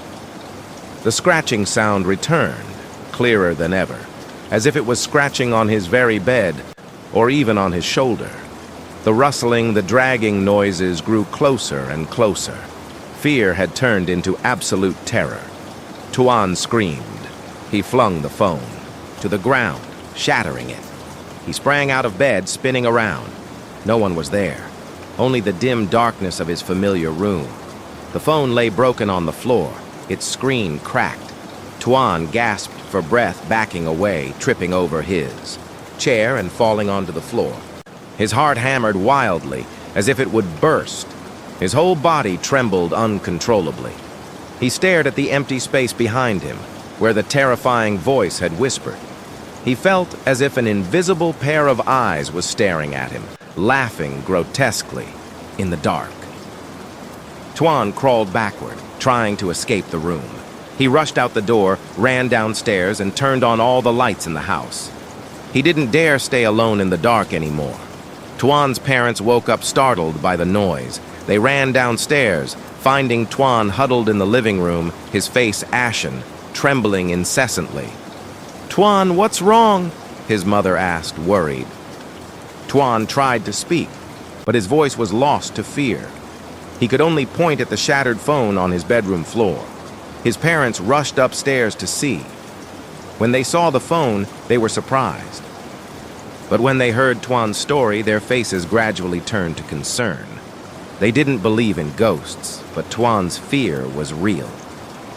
The scratching sound returned, clearer than ever, as if it was scratching on his very bed, or even on his shoulder. The rustling, the dragging noises grew closer and closer. Fear had turned into absolute terror. Tuan screamed. He flung the phone to the ground, shattering it. He sprang out of bed, spinning around. No one was there, only the dim darkness of his familiar room. The phone lay broken on the floor, its screen cracked. Tuan gasped for breath, backing away, tripping over his chair and falling onto the floor. His heart hammered wildly, as if it would burst. His whole body trembled uncontrollably. He stared at the empty space behind him, where the terrifying voice had whispered. He felt as if an invisible pair of eyes was staring at him, laughing grotesquely in the dark. Tuan crawled backward, trying to escape the room. He rushed out the door, ran downstairs, and turned on all the lights in the house. He didn't dare stay alone in the dark anymore. Tuan's parents woke up startled by the noise. They ran downstairs, finding Tuan huddled in the living room, his face ashen, trembling incessantly. "Tuan, what's wrong?" his mother asked, worried. Tuan tried to speak, but his voice was lost to fear. He could only point at the shattered phone on his bedroom floor. His parents rushed upstairs to see. When they saw the phone, they were surprised. But when they heard Tuan's story, their faces gradually turned to concern. They didn't believe in ghosts, but Tuan's fear was real.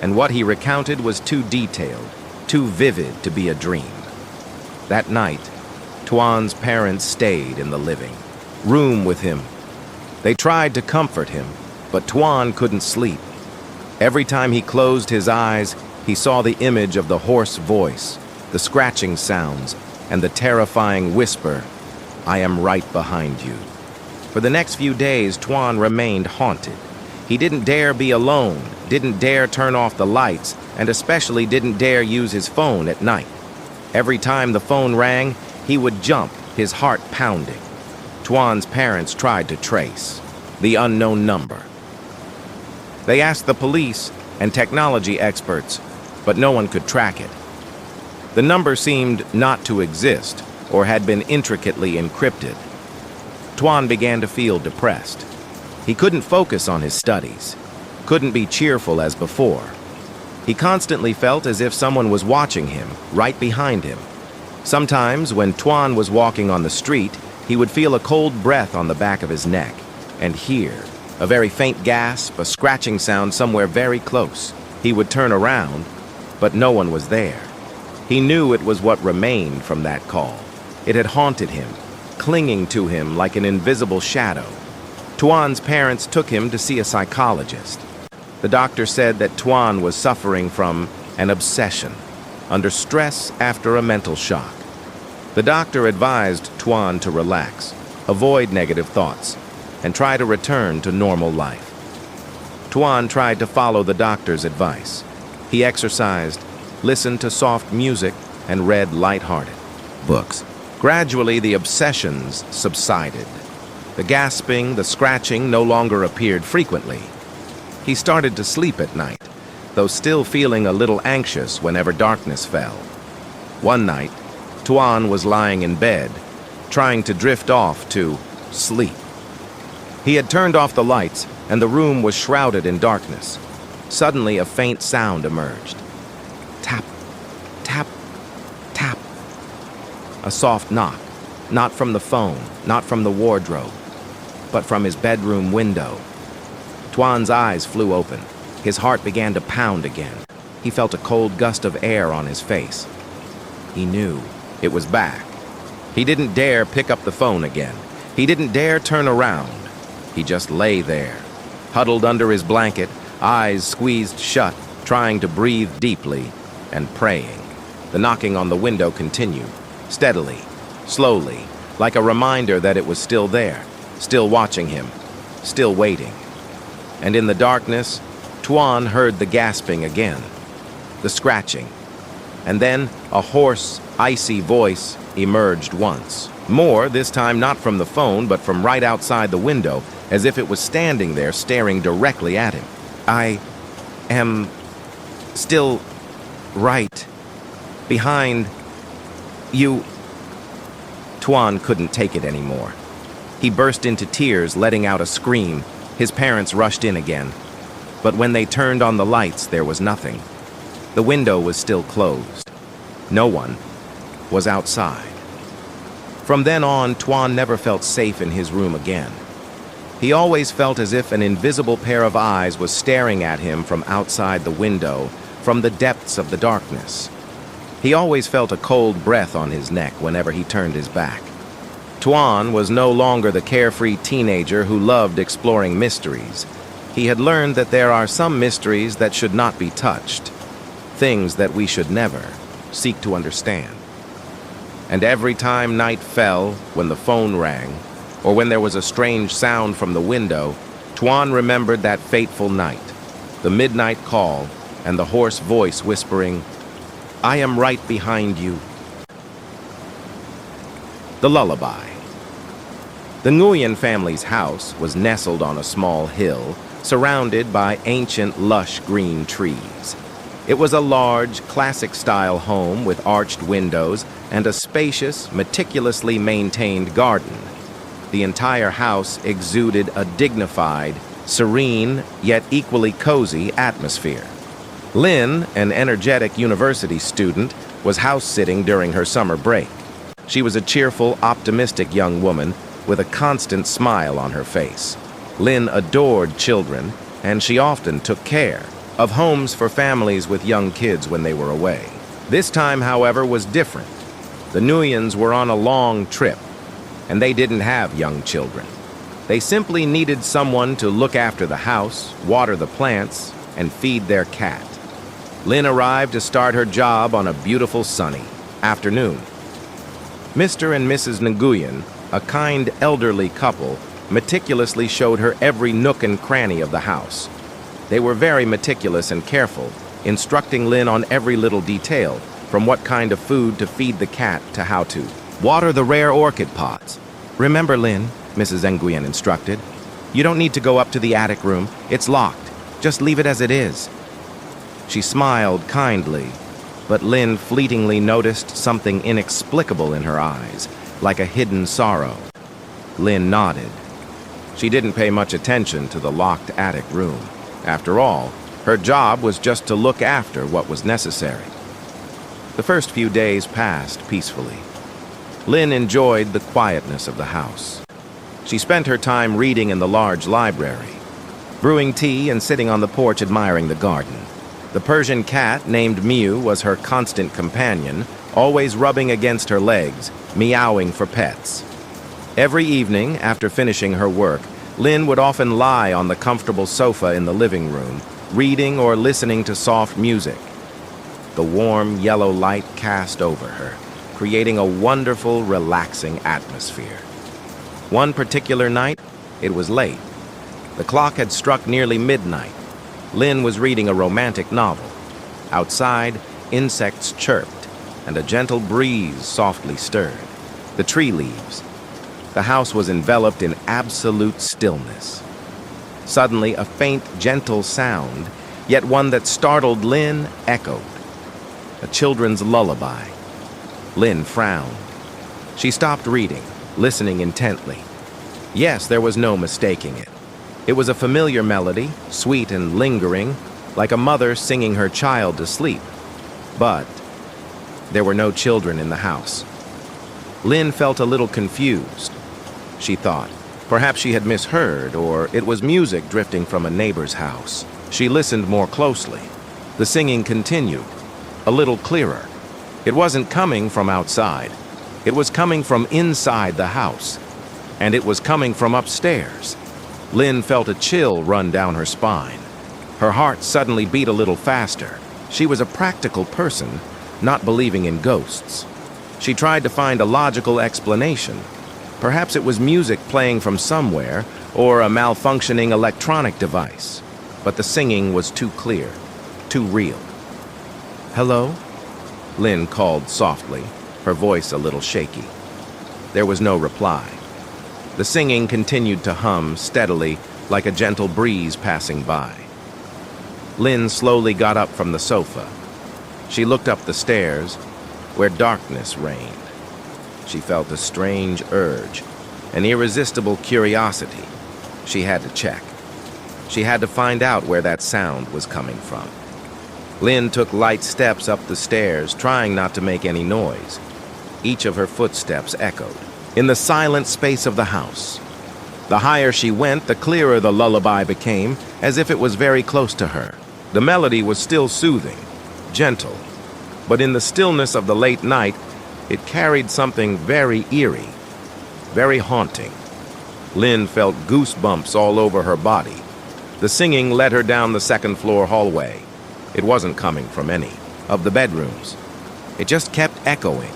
And what he recounted was too detailed, too vivid to be a dream. That night, Tuan's parents stayed in the living room with him. They tried to comfort him, but Tuan couldn't sleep. Every time he closed his eyes, he saw the image of the hoarse voice, the scratching sounds, and the terrifying whisper, "I am right behind you." For the next few days, Tuan remained haunted. He didn't dare be alone, didn't dare turn off the lights, and especially didn't dare use his phone at night. Every time the phone rang, he would jump, his heart pounding. Tuan's parents tried to trace the unknown number. They asked the police and technology experts, but no one could track it. The number seemed not to exist or had been intricately encrypted. Tuan began to feel depressed. He couldn't focus on his studies, couldn't be cheerful as before. He constantly felt as if someone was watching him, right behind him. Sometimes, when Tuan was walking on the street, he would feel a cold breath on the back of his neck, and hear a very faint gasp, a scratching sound somewhere very close. He would turn around, but no one was there. He knew it was what remained from that call. It had haunted him, clinging to him like an invisible shadow. Tuan's parents took him to see a psychologist. The doctor said that Tuan was suffering from an obsession, under stress after a mental shock. The doctor advised Tuan to relax, avoid negative thoughts, and try to return to normal life. Tuan tried to follow the doctor's advice. He exercised, listened to soft music, and read light-hearted books. Gradually, the obsessions subsided. The gasping, the scratching no longer appeared frequently. He started to sleep at night, though still feeling a little anxious whenever darkness fell. One night, Tuan was lying in bed, trying to drift off to sleep. He had turned off the lights, and the room was shrouded in darkness. Suddenly, a faint sound emerged. Tap, tap, tap. A soft knock, not from the phone, not from the wardrobe, but from his bedroom window. Tuan's eyes flew open. His heart began to pound again. He felt a cold gust of air on his face. He knew it was back. He didn't dare pick up the phone again. He didn't dare turn around. He just lay there, huddled under his blanket, eyes squeezed shut, trying to breathe deeply and praying. The knocking on the window continued, steadily, slowly, like a reminder that it was still there, still watching him, still waiting. And in the darkness, Tuan heard the gasping again, the scratching, and then a hoarse, icy voice emerged once. More, this time not from the phone, but from right outside the window, as if it was standing there staring directly at him. I am still right behind you. Tuan couldn't take it anymore. He burst into tears, letting out a scream. His parents rushed in again. But when they turned on the lights, there was nothing. The window was still closed. No one was outside. From then on, Tuan never felt safe in his room again. He always felt as if an invisible pair of eyes was staring at him from outside the window, from the depths of the darkness. He always felt a cold breath on his neck whenever he turned his back. Tuan was no longer the carefree teenager who loved exploring mysteries. He had learned that there are some mysteries that should not be touched, things that we should never seek to understand. And every time night fell, when the phone rang, or when there was a strange sound from the window, Tuan remembered that fateful night, the midnight call, and the hoarse voice whispering, "I am right behind you." The lullaby. The Nguyen family's house was nestled on a small hill, surrounded by ancient, lush green trees. It was a large, classic-style home with arched windows and a spacious, meticulously maintained garden. The entire house exuded a dignified, serene, yet equally cozy atmosphere. Lynn, an energetic university student, was house-sitting during her summer break. She was a cheerful, optimistic young woman with a constant smile on her face. Lynn adored children, and she often took care of homes for families with young kids when they were away. This time, however, was different. The Nguyens were on a long trip, and they didn't have young children. They simply needed someone to look after the house, water the plants, and feed their cat. Lynn arrived to start her job on a beautiful sunny afternoon. Mr. and Mrs. Nguyen, a kind elderly couple, meticulously showed her every nook and cranny of the house. They were very meticulous and careful, instructing Lynn on every little detail, from what kind of food to feed the cat to how to water the rare orchid pots. "Remember, Lynn," Mrs. Nguyen instructed, "you don't need to go up to the attic room. It's locked. Just leave it as it is." She smiled kindly, but Lynn fleetingly noticed something inexplicable in her eyes, like a hidden sorrow. Lynn nodded. She didn't pay much attention to the locked attic room. After all, her job was just to look after what was necessary. The first few days passed peacefully. Lynn enjoyed the quietness of the house. She spent her time reading in the large library, brewing tea and sitting on the porch admiring the garden. The Persian cat named Mew was her constant companion, always rubbing against her legs, meowing for pets. Every evening, after finishing her work, Lynn would often lie on the comfortable sofa in the living room, reading or listening to soft music. The warm yellow light cast over her, creating a wonderful, relaxing atmosphere. One particular night, it was late. The clock had struck nearly midnight, Lynn was reading a romantic novel. Outside, insects chirped, and a gentle breeze softly stirred the tree leaves. The house was enveloped in absolute stillness. Suddenly, a faint, gentle sound, yet one that startled Lynn, echoed. A children's lullaby. Lynn frowned. She stopped reading, listening intently. Yes, there was no mistaking it. It was a familiar melody, sweet and lingering, like a mother singing her child to sleep. But there were no children in the house. Lynn felt a little confused. She thought, perhaps she had misheard, or it was music drifting from a neighbor's house. She listened more closely. The singing continued, a little clearer. It wasn't coming from outside. It was coming from inside the house. And it was coming from upstairs. Lynn felt a chill run down her spine. Her heart suddenly beat a little faster. She was a practical person, not believing in ghosts. She tried to find a logical explanation. Perhaps it was music playing from somewhere, or a malfunctioning electronic device. But the singing was too clear, too real. "Hello?" Lynn called softly, her voice a little shaky. There was no reply. The singing continued to hum steadily, like a gentle breeze passing by. Lynn slowly got up from the sofa. She looked up the stairs, where darkness reigned. She felt a strange urge, an irresistible curiosity. She had to check. She had to find out where that sound was coming from. Lynn took light steps up the stairs, trying not to make any noise. Each of her footsteps echoed in the silent space of the house. The higher she went, the clearer the lullaby became, as if it was very close to her. The melody was still soothing, gentle, but in the stillness of the late night, it carried something very eerie, very haunting. Lynn felt goosebumps all over her body. The singing led her down the second-floor hallway. It wasn't coming from any of the bedrooms. It just kept echoing,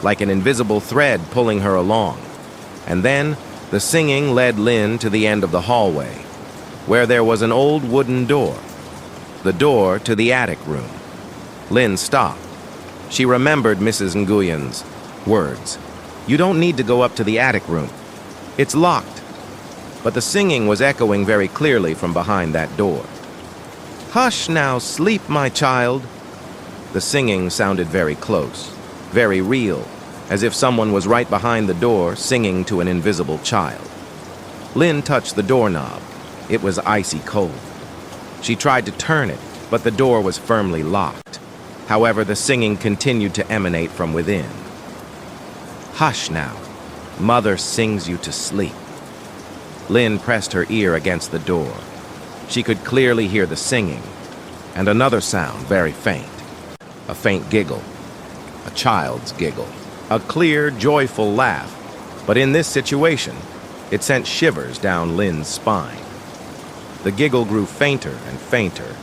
like an invisible thread pulling her along. And then, the singing led Lynn to the end of the hallway, where there was an old wooden door. The door to the attic room. Lynn stopped. She remembered Mrs. Nguyen's words. "You don't need to go up to the attic room. It's locked." But the singing was echoing very clearly from behind that door. "Hush now, sleep, my child." The singing sounded very close, very real, as if someone was right behind the door singing to an invisible child. Lynn touched the doorknob. It was icy cold. She tried to turn it, but the door was firmly locked. However, the singing continued to emanate from within. "Hush now. Mother sings you to sleep." Lynn pressed her ear against the door. She could clearly hear the singing, and another sound, very faint. A faint giggle. A child's giggle. A clear, joyful laugh. But in this situation, it sent shivers down Lynn's spine. The giggle grew fainter and fainter,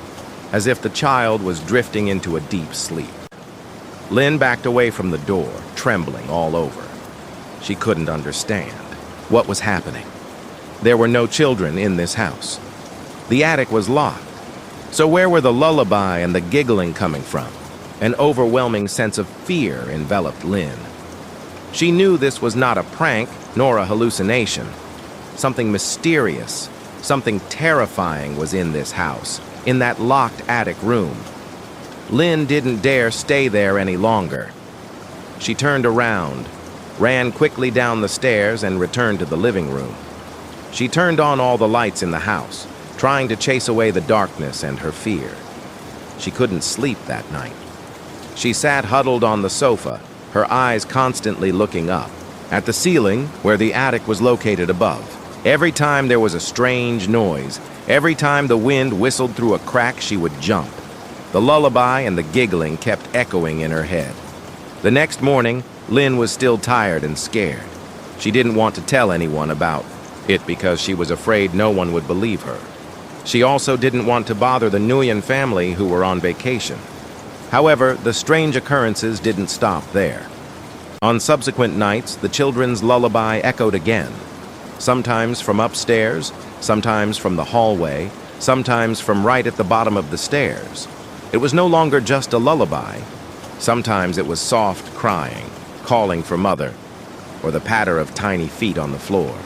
as if the child was drifting into a deep sleep. Lynn backed away from the door, trembling all over. She couldn't understand what was happening. There were no children in this house. The attic was locked. So where were the lullaby and the giggling coming from? An overwhelming sense of fear enveloped Lynn. She knew this was not a prank nor a hallucination. Something mysterious, something terrifying was in this house, in that locked attic room. Lynn didn't dare stay there any longer. She turned around, ran quickly down the stairs, and returned to the living room. She turned on all the lights in the house, trying to chase away the darkness and her fear. She couldn't sleep that night. She sat huddled on the sofa, her eyes constantly looking up, at the ceiling where the attic was located above. Every time there was a strange noise, every time the wind whistled through a crack, she would jump. The lullaby and the giggling kept echoing in her head. The next morning, Lynn was still tired and scared. She didn't want to tell anyone about it because she was afraid no one would believe her. She also didn't want to bother the Nguyen family who were on vacation. However, the strange occurrences didn't stop there. On subsequent nights, the children's lullaby echoed again, sometimes from upstairs, sometimes from the hallway, sometimes from right at the bottom of the stairs. It was no longer just a lullaby. Sometimes it was soft crying, calling for mother, or the patter of tiny feet on the floor.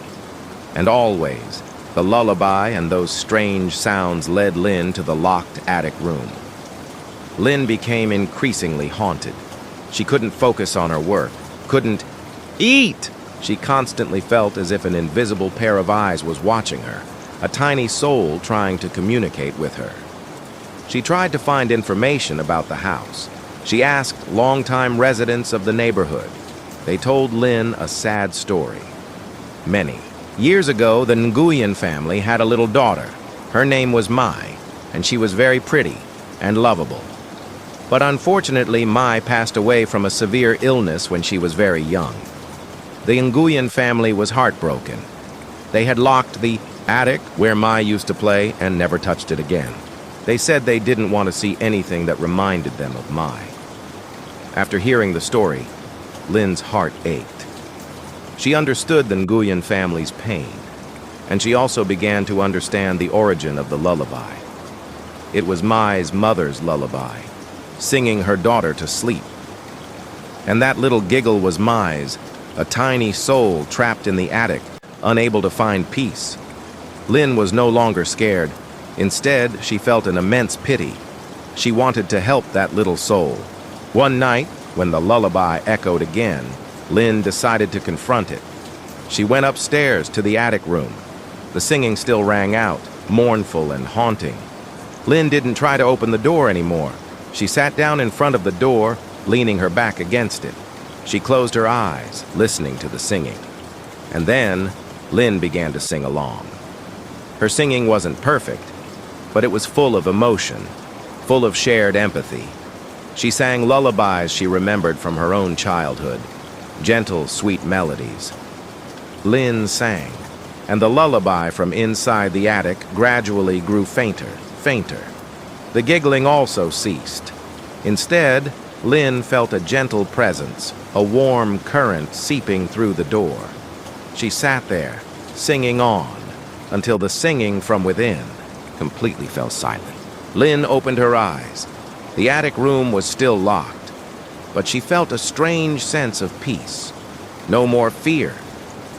And always, the lullaby and those strange sounds led Lynn to the locked attic room. Lynn became increasingly haunted. She couldn't focus on her work, couldn't eat. She constantly felt as if an invisible pair of eyes was watching her, a tiny soul trying to communicate with her. She tried to find information about the house. She asked longtime residents of the neighborhood. They told Lynn a sad story. Many years ago, the Nguyen family had a little daughter. Her name was Mai, and she was very pretty and lovable. But unfortunately, Mai passed away from a severe illness when she was very young. The Nguyen family was heartbroken. They had locked the attic where Mai used to play and never touched it again. They said they didn't want to see anything that reminded them of Mai. After hearing the story, Lynn's heart ached. She understood the Nguyen family's pain, and she also began to understand the origin of the lullaby. It was Mai's mother's lullaby, singing her daughter to sleep. And that little giggle was Mai's, a tiny soul trapped in the attic, unable to find peace. Lynn was no longer scared. Instead, she felt an immense pity. She wanted to help that little soul. One night, when the lullaby echoed again, Lynn decided to confront it. She went upstairs to the attic room. The singing still rang out, mournful and haunting. Lynn didn't try to open the door anymore. She sat down in front of the door, leaning her back against it. She closed her eyes, listening to the singing. And then, Lynn began to sing along. Her singing wasn't perfect, but it was full of emotion, full of shared empathy. She sang lullabies she remembered from her own childhood, gentle, sweet melodies. Lynn sang, and the lullaby from inside the attic gradually grew fainter, fainter. The giggling also ceased. Instead, Lynn felt a gentle presence, a warm current seeping through the door. She sat there, singing on, until the singing from within completely fell silent. Lynn opened her eyes. The attic room was still locked, but she felt a strange sense of peace. No more fear,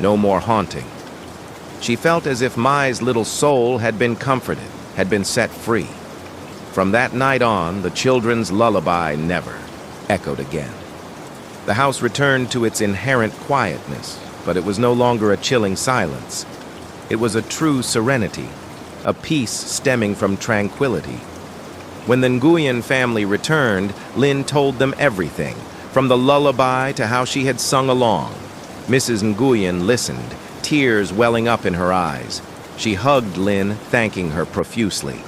no more haunting. She felt as if Mai's little soul had been comforted, had been set free. From that night on, the children's lullaby never echoed again. The house returned to its inherent quietness, but it was no longer a chilling silence. It was a true serenity, a peace stemming from tranquility. When the Nguyen family returned, Lynn told them everything, from the lullaby to how she had sung along. Mrs. Nguyen listened, tears welling up in her eyes. She hugged Lynn, thanking her profusely.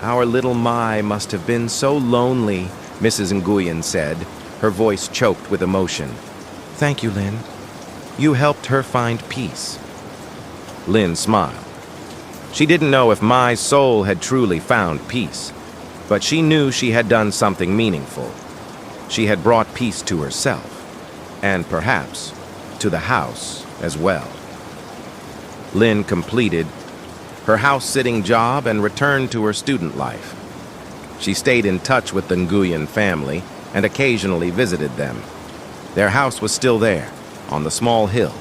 "Our little Mai must have been so lonely," Mrs. Nguyen said, her voice choked with emotion. "Thank you, Lynn. You helped her find peace." Lynn smiled. She didn't know if Mai's soul had truly found peace, but she knew she had done something meaningful. She had brought peace to herself, and perhaps to the house as well. Lynn completed her house-sitting job and returned to her student life. She stayed in touch with the Nguyen family and occasionally visited them. Their house was still there, on the small hill,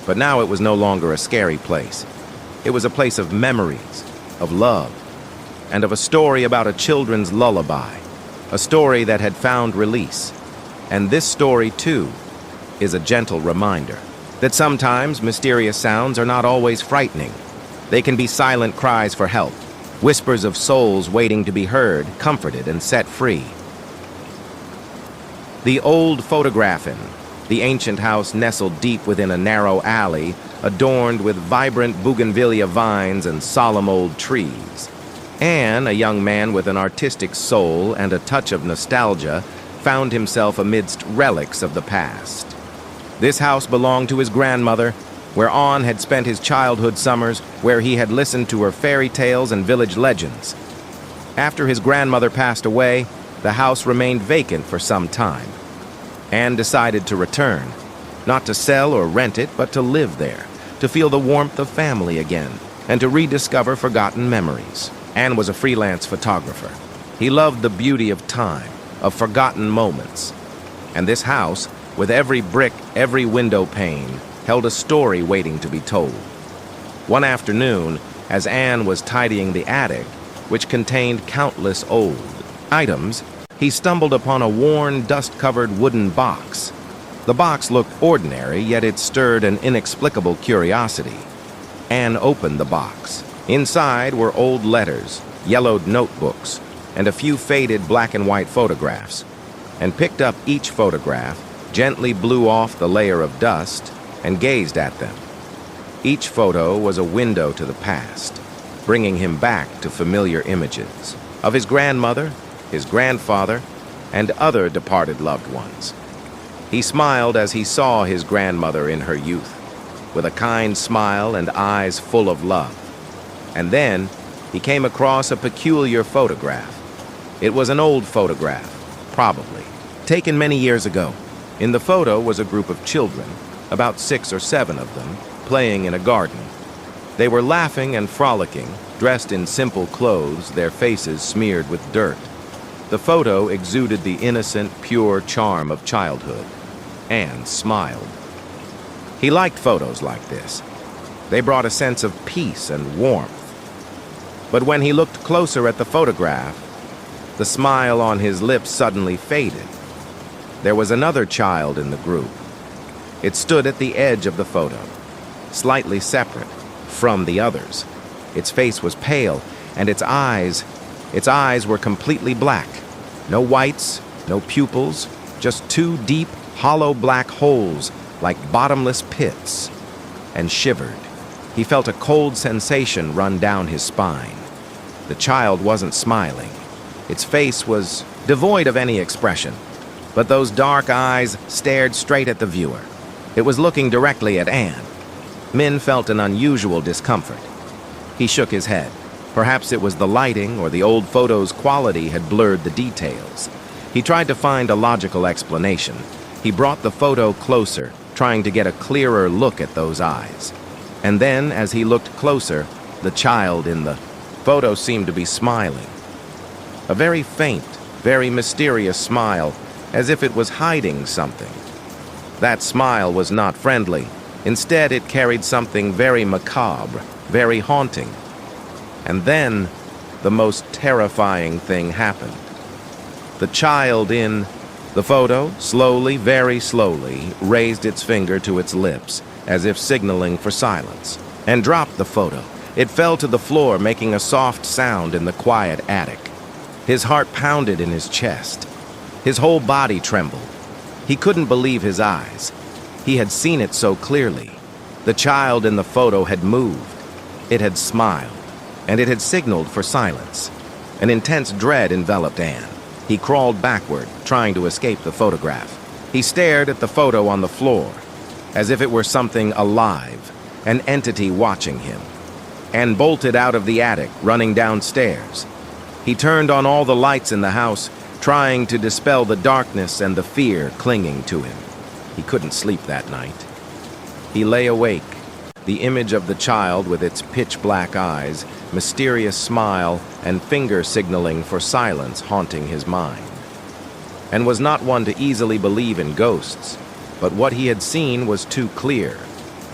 but now it was no longer a scary place. It was a place of memories, of love, and of a story about a children's lullaby, a story that had found release. And this story, too, is a gentle reminder that sometimes mysterious sounds are not always frightening. They can be silent cries for help, whispers of souls waiting to be heard, comforted, and set free. The old photographing, the ancient house nestled deep within a narrow alley, adorned with vibrant bougainvillea vines and solemn old trees. Anne, a young man with an artistic soul and a touch of nostalgia, found himself amidst relics of the past. This house belonged to his grandmother, where Anne had spent his childhood summers, where he had listened to her fairy tales and village legends. After his grandmother passed away, the house remained vacant for some time. Anne decided to return, not to sell or rent it, but to live there, to feel the warmth of family again. and to rediscover forgotten memories. Anne was a freelance photographer. He loved the beauty of time, of forgotten moments. And this house, with every brick, every window pane, held a story waiting to be told. One afternoon, as Anne was tidying the attic, which contained countless old items, he stumbled upon a worn, dust-covered wooden box. The box looked ordinary, yet it stirred an inexplicable curiosity. Anne opened the box. Inside were old letters, yellowed notebooks, and a few faded black and white photographs, and picked up each photograph, gently blew off the layer of dust, and gazed at them. Each photo was a window to the past, bringing him back to familiar images of his grandmother, his grandfather, and other departed loved ones. He smiled as he saw his grandmother in her youth, with a kind smile and eyes full of love. And then he came across a peculiar photograph. It was an old photograph, probably, taken many years ago. In the photo was a group of children, about 6 or 7 of them, playing in a garden. They were laughing and frolicking, dressed in simple clothes, their faces smeared with dirt. The photo exuded the innocent, pure charm of childhood. Anne smiled. He liked photos like this. They brought a sense of peace and warmth. But when he looked closer at the photograph, the smile on his lips suddenly faded. There was another child in the group. It stood at the edge of the photo, slightly separate from the others. Its face was pale, and its eyes were completely black. No whites, no pupils, just 2 deep, hollow black holes like bottomless pits, and shivered. He felt a cold sensation run down his spine. The child wasn't smiling. Its face was devoid of any expression, but those dark eyes stared straight at the viewer. It was looking directly at Anne. Min felt an unusual discomfort. He shook his head. Perhaps it was the lighting or the old photo's quality had blurred the details. He tried to find a logical explanation. He brought the photo closer, trying to get a clearer look at those eyes. And then, as he looked closer, the child in the photo seemed to be smiling. A very faint, very mysterious smile, as if it was hiding something. That smile was not friendly. Instead, it carried something very macabre, very haunting. And then, the most terrifying thing happened. The child in the photo, slowly, very slowly, raised its finger to its lips, as if signaling for silence, and dropped the photo. It fell to the floor, making a soft sound in the quiet attic. His heart pounded in his chest. His whole body trembled. He couldn't believe his eyes. He had seen it so clearly. The child in the photo had moved. It had smiled, and it had signaled for silence. An intense dread enveloped Anne. He crawled backward, trying to escape the photograph. He stared at the photo on the floor, as if it were something alive, an entity watching him, and bolted out of the attic, running downstairs. He turned on all the lights in the house, trying to dispel the darkness and the fear clinging to him. He couldn't sleep that night. He lay awake, the image of the child with its pitch-black eyes, mysterious smile, and finger signaling for silence haunting his mind. And was not one to easily believe in ghosts, but what he had seen was too clear,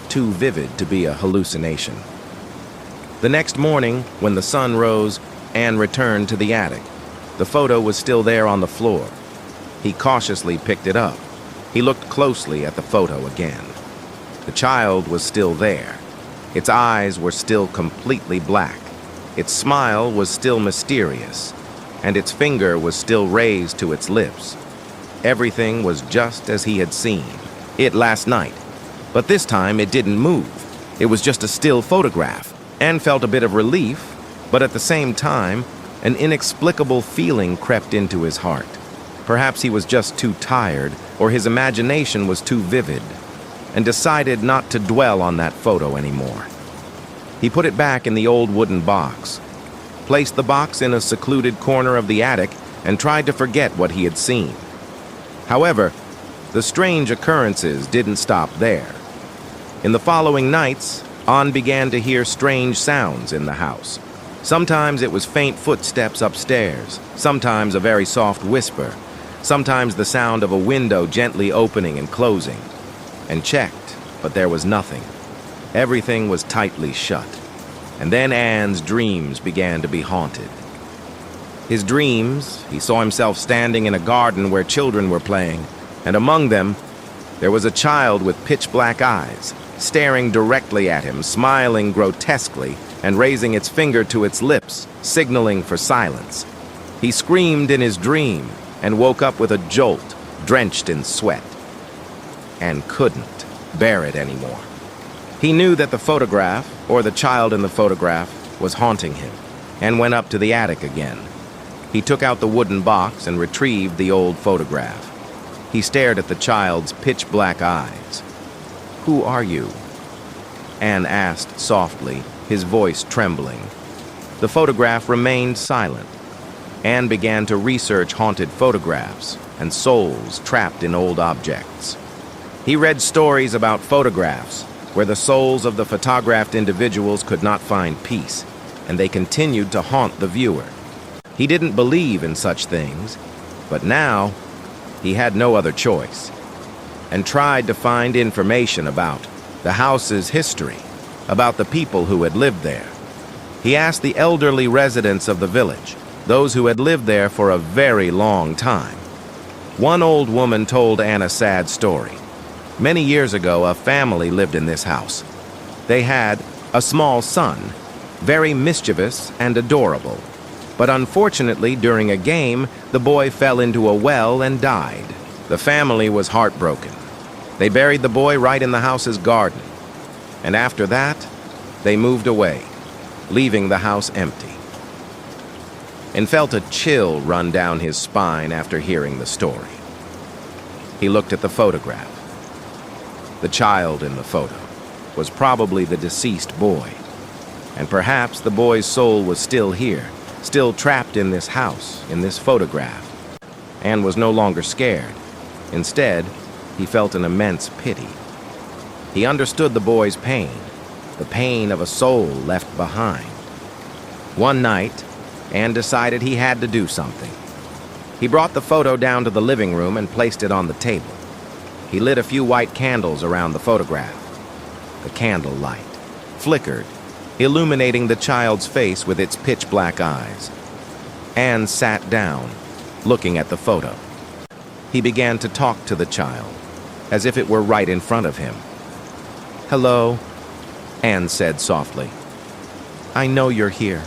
too vivid to be a hallucination. The next morning, when the sun rose, Anne returned to the attic. The photo was still there on the floor. He cautiously picked it up. He looked closely at the photo again. The child was still there. Its eyes were still completely black. Its smile was still mysterious, and its finger was still raised to its lips. Everything was just as he had seen it last night. But this time it didn't move. It was just a still photograph. Anne felt a bit of relief, but at the same time, an inexplicable feeling crept into his heart. Perhaps he was just too tired, or his imagination was too vivid, and decided not to dwell on that photo anymore. He put it back in the old wooden box, placed the box in a secluded corner of the attic, and tried to forget what he had seen. However, the strange occurrences didn't stop there. In the following nights, Anne began to hear strange sounds in the house. Sometimes it was faint footsteps upstairs, sometimes a very soft whisper, sometimes the sound of a window gently opening and closing. And checked, but there was nothing. Everything was tightly shut. And then Anne's dreams began to be haunted. His dreams, he saw himself standing in a garden where children were playing, and among them, there was a child with pitch-black eyes, staring directly at him, smiling grotesquely, and raising its finger to its lips, signaling for silence. He screamed in his dream and woke up with a jolt, drenched in sweat, and couldn't bear it anymore. He knew that the photograph, or the child in the photograph, was haunting him, and went up to the attic again. He took out the wooden box and retrieved the old photograph. He stared at the child's pitch-black eyes. "Who are you?" Anne asked softly, his voice trembling. The photograph remained silent. Anne began to research haunted photographs and souls trapped in old objects. He read stories about photographs where the souls of the photographed individuals could not find peace, and they continued to haunt the viewer. He didn't believe in such things, but now he had no other choice, and tried to find information about the house's history, about the people who had lived there. He asked the elderly residents of the village, those who had lived there for a very long time. One old woman told Anne a sad story. Many years ago, a family lived in this house. They had a small son, very mischievous and adorable. But unfortunately, during a game, the boy fell into a well and died. The family was heartbroken. They buried the boy right in the house's garden. And after that, they moved away, leaving the house empty. And felt a chill run down his spine after hearing the story. He looked at the photograph. The child in the photo was probably the deceased boy. And perhaps the boy's soul was still here, still trapped in this house, in this photograph. Anne was no longer scared. Instead, he felt an immense pity. He understood the boy's pain, the pain of a soul left behind. One night, Anne decided he had to do something. He brought the photo down to the living room and placed it on the table. He lit a few white candles around the photograph. The candle light flickered, illuminating the child's face with its pitch-black eyes. Anne sat down, looking at the photo. He began to talk to the child, as if it were right in front of him. "Hello," Anne said softly. "I know you're here.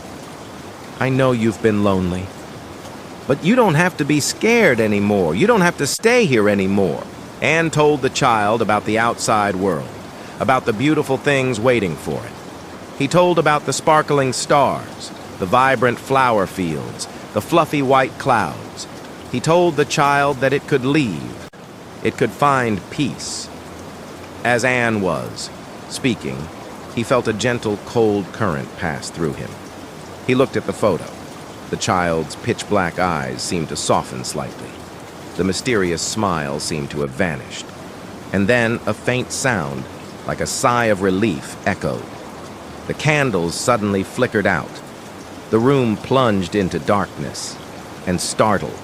I know you've been lonely. But you don't have to be scared anymore. You don't have to stay here anymore." Anne told the child about the outside world, about the beautiful things waiting for it. He told about the sparkling stars, the vibrant flower fields, the fluffy white clouds. He told the child that it could leave, it could find peace. As Anne was speaking, he felt a gentle, cold current pass through him. He looked at the photo. The child's pitch-black eyes seemed to soften slightly. The mysterious smile seemed to have vanished. And then a faint sound, like a sigh of relief, echoed. The candles suddenly flickered out. The room plunged into darkness, and startled.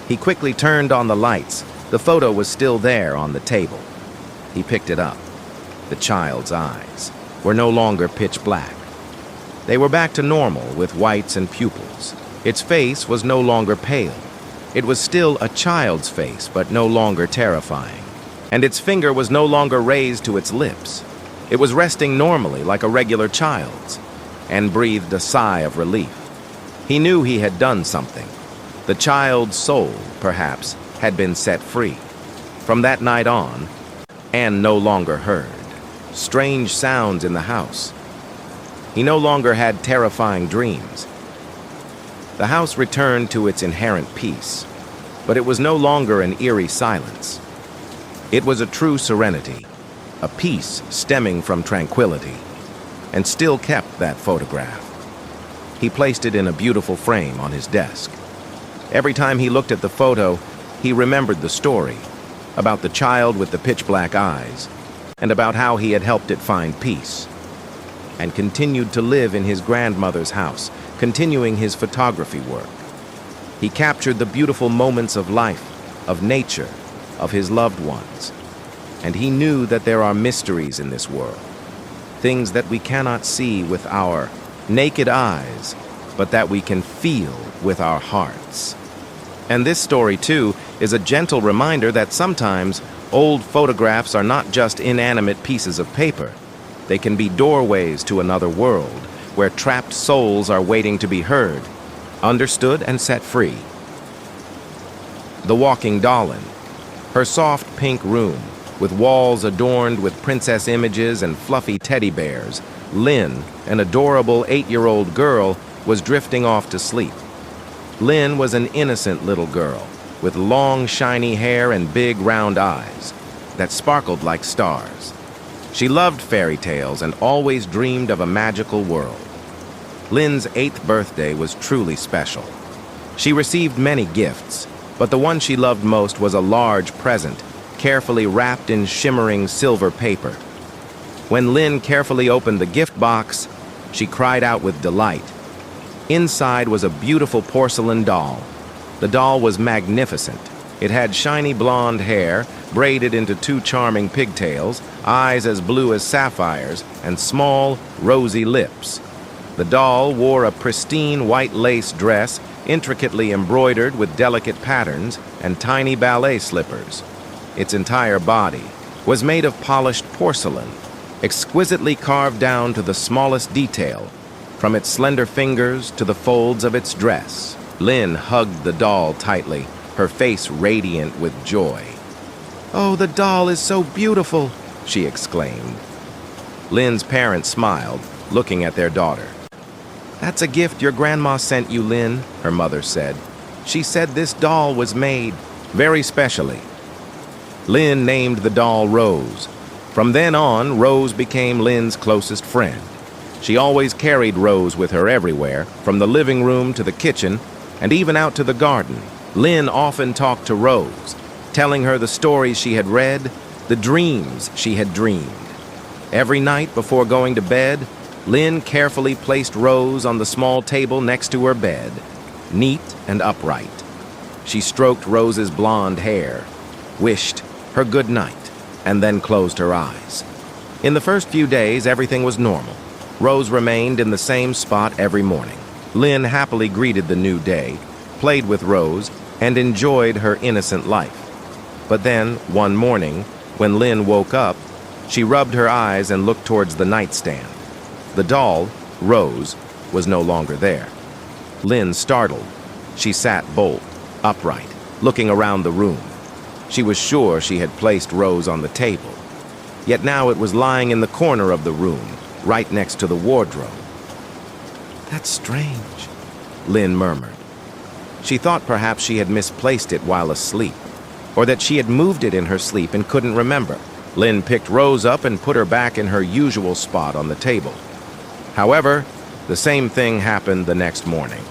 He quickly turned on the lights. The photo was still there on the table. He picked it up. The child's eyes were no longer pitch black. They were back to normal with whites and pupils. Its face was no longer pale. It was still a child's face, but no longer terrifying. And its finger was no longer raised to its lips. It was resting normally like a regular child's, and breathed a sigh of relief. He knew he had done something. The child's soul, perhaps, had been set free. From that night on, Anne no longer heard strange sounds in the house. He no longer had terrifying dreams. The house returned to its inherent peace, but it was no longer an eerie silence. It was a true serenity, a peace stemming from tranquility, and still kept that photograph. He placed it in a beautiful frame on his desk. Every time he looked at the photo, he remembered the story about the child with the pitch-black eyes and about how he had helped it find peace. and continued to live in his grandmother's house, continuing his photography work. He captured the beautiful moments of life, of nature, of his loved ones. And he knew that there are mysteries in this world, things that we cannot see with our naked eyes, but that we can feel with our hearts. And this story, too, is a gentle reminder that sometimes old photographs are not just inanimate pieces of paper. They can be doorways to another world, where trapped souls are waiting to be heard, understood, and set free. The walking Dollin. Her soft pink room, with walls adorned with princess images and fluffy teddy bears, Lynn, an adorable 8-year-old girl, was drifting off to sleep. Lynn was an innocent little girl, with long, shiny hair and big, round eyes that sparkled like stars. She loved fairy tales and always dreamed of a magical world. Lynn's 8th birthday was truly special. She received many gifts, but the one she loved most was a large present, carefully wrapped in shimmering silver paper. When Lynn carefully opened the gift box, she cried out with delight. Inside was a beautiful porcelain doll. The doll was magnificent. It had shiny blonde hair, braided into 2 charming pigtails, eyes as blue as sapphires, and small, rosy lips. The doll wore a pristine white lace dress, intricately embroidered with delicate patterns and tiny ballet slippers. Its entire body was made of polished porcelain, exquisitely carved down to the smallest detail, from its slender fingers to the folds of its dress. Lynn hugged the doll tightly, her face radiant with joy. "Oh, the doll is so beautiful," she exclaimed. Lynn's parents smiled, looking at their daughter. "That's a gift your grandma sent you, Lynn," her mother said. "She said this doll was made very specially." Lynn named the doll Rose. From then on, Rose became Lynn's closest friend. She always carried Rose with her everywhere, from the living room to the kitchen, and even out to the garden. Lynn often talked to Rose, telling her the stories she had read, the dreams she had dreamed. Every night before going to bed, Lynn carefully placed Rose on the small table next to her bed, neat and upright. She stroked Rose's blonde hair, wished her good night, and then closed her eyes. In the first few days, everything was normal. Rose remained in the same spot every morning. Lynn happily greeted the new day, played with Rose, and enjoyed her innocent life. But then, one morning, when Lynn woke up, she rubbed her eyes and looked towards the nightstand. The doll, Rose, was no longer there. Lynn startled. She sat bolt, upright, looking around the room. She was sure she had placed Rose on the table. Yet now it was lying in the corner of the room, right next to the wardrobe. "That's strange," Lynn murmured. She thought perhaps she had misplaced it while asleep, or that she had moved it in her sleep and couldn't remember. Lynn picked Rose up and put her back in her usual spot on the table. However, the same thing happened the next morning.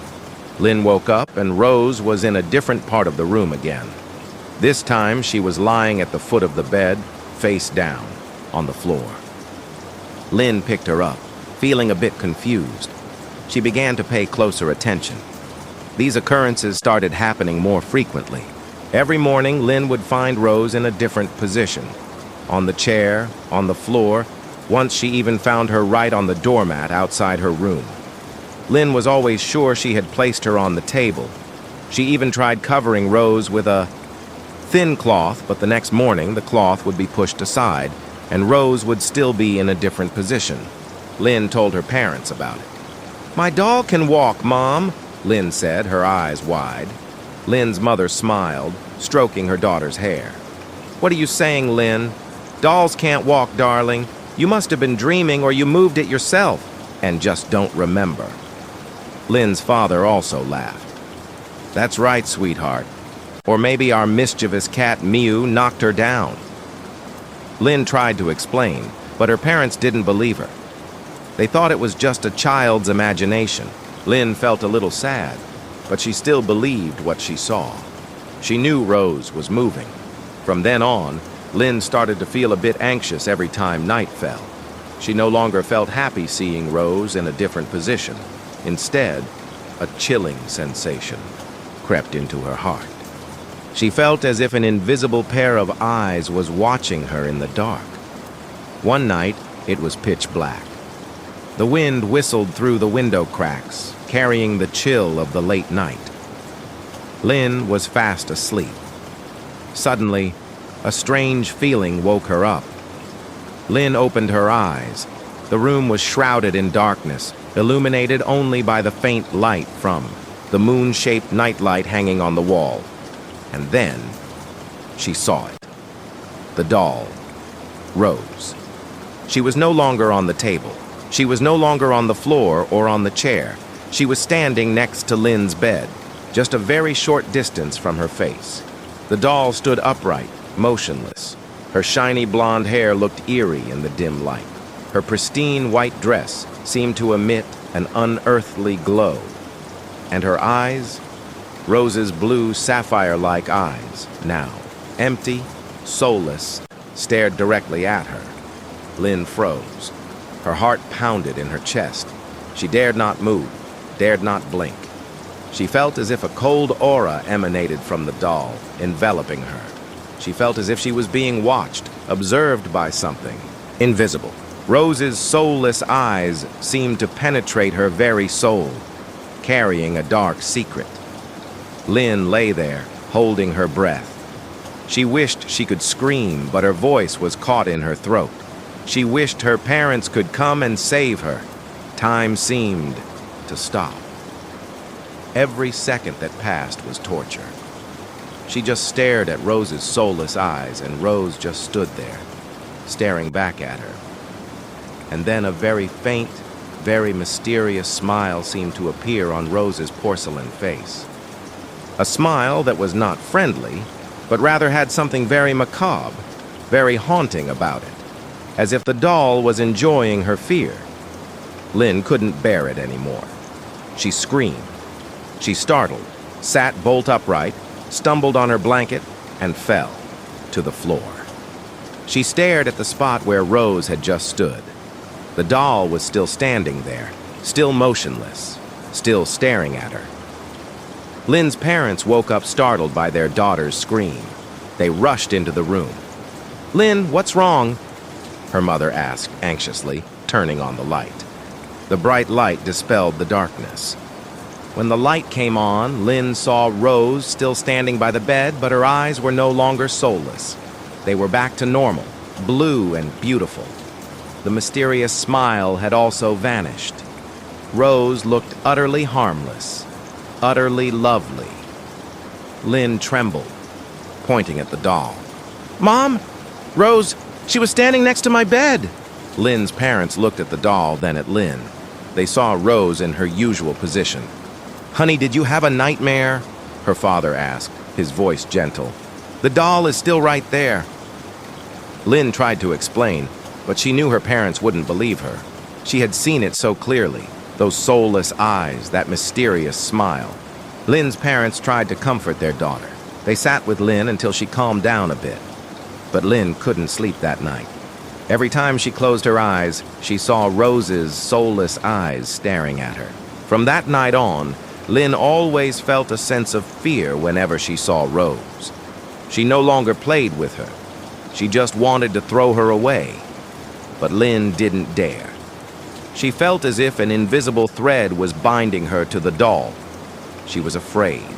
Lynn woke up and Rose was in a different part of the room again. This time she was lying at the foot of the bed, face down, on the floor. Lynn picked her up, feeling a bit confused. She began to pay closer attention. These occurrences started happening more frequently. Every morning, Lynn would find Rose in a different position. On the chair, on the floor. Once she even found her right on the doormat outside her room. Lynn was always sure she had placed her on the table. She even tried covering Rose with a thin cloth, but the next morning the cloth would be pushed aside, and Rose would still be in a different position. Lynn told her parents about it. "My doll can walk, Mom," Lynn said, her eyes wide. Lynn's mother smiled, stroking her daughter's hair. "What are you saying, Lynn? Dolls can't walk, darling. You must have been dreaming or you moved it yourself and just don't remember." Lynn's father also laughed. "That's right, sweetheart. Or maybe our mischievous cat Miu knocked her down." Lynn tried to explain, but her parents didn't believe her. They thought it was just a child's imagination. Lynn felt a little sad, but she still believed what she saw. She knew Rose was moving. From then on, Lynn started to feel a bit anxious every time night fell. She no longer felt happy seeing Rose in a different position. Instead, a chilling sensation crept into her heart. She felt as if an invisible pair of eyes was watching her in the dark. One night, it was pitch black. The wind whistled through the window cracks, carrying the chill of the late night. Lynn was fast asleep. Suddenly, a strange feeling woke her up. Lynn opened her eyes. The room was shrouded in darkness, illuminated only by the faint light from the moon-shaped nightlight hanging on the wall. And then, she saw it. The doll, Rose. She was no longer on the table. She was no longer on the floor or on the chair. She was standing next to Lynn's bed, just a very short distance from her face. The doll stood upright, motionless. Her shiny blonde hair looked eerie in the dim light. Her pristine white dress seemed to emit an unearthly glow. And her eyes, Rose's blue sapphire-like eyes, now empty, soulless, stared directly at her. Lynn froze. Her heart pounded in her chest. She dared not move, dared not blink. She felt as if a cold aura emanated from the doll, enveloping her. She felt as if she was being watched, observed by something invisible. Rose's soulless eyes seemed to penetrate her very soul, carrying a dark secret. Lynn lay there, holding her breath. She wished she could scream, but her voice was caught in her throat. She wished her parents could come and save her. Time seemed to stop. Every second that passed was torture. She just stared at Rose's soulless eyes, and Rose just stood there, staring back at her. And then a very faint, very mysterious smile seemed to appear on Rose's porcelain face. A smile that was not friendly, but rather had something very macabre, very haunting about it, as if the doll was enjoying her fear. Lynn couldn't bear it anymore. She screamed. She startled, sat bolt upright, stumbled on her blanket, and fell to the floor. She stared at the spot where Rose had just stood. The doll was still standing there, still motionless, still staring at her. Lynn's parents woke up startled by their daughter's scream. They rushed into the room. "Lynn, what's wrong?" her mother asked anxiously, turning on the light. The bright light dispelled the darkness. When the light came on, Lynn saw Rose still standing by the bed, but her eyes were no longer soulless. They were back to normal, blue and beautiful. The mysterious smile had also vanished. Rose looked utterly harmless, utterly lovely. Lynn trembled, pointing at the doll. "Mom! Rose, she was standing next to my bed!" Lynn's parents looked at the doll, then at Lynn. They saw Rose in her usual position. "Honey, did you have a nightmare?" her father asked, his voice gentle. "The doll is still right there." Lynn tried to explain, but she knew her parents wouldn't believe her. She had seen it so clearly, those soulless eyes, that mysterious smile. Lynn's parents tried to comfort their daughter. They sat with Lynn until she calmed down a bit. But Lynn couldn't sleep that night. Every time she closed her eyes, she saw Rose's soulless eyes staring at her. From that night on, Lynn always felt a sense of fear whenever she saw Rose. She no longer played with her. She just wanted to throw her away. But Lynn didn't dare. She felt as if an invisible thread was binding her to the doll. She was afraid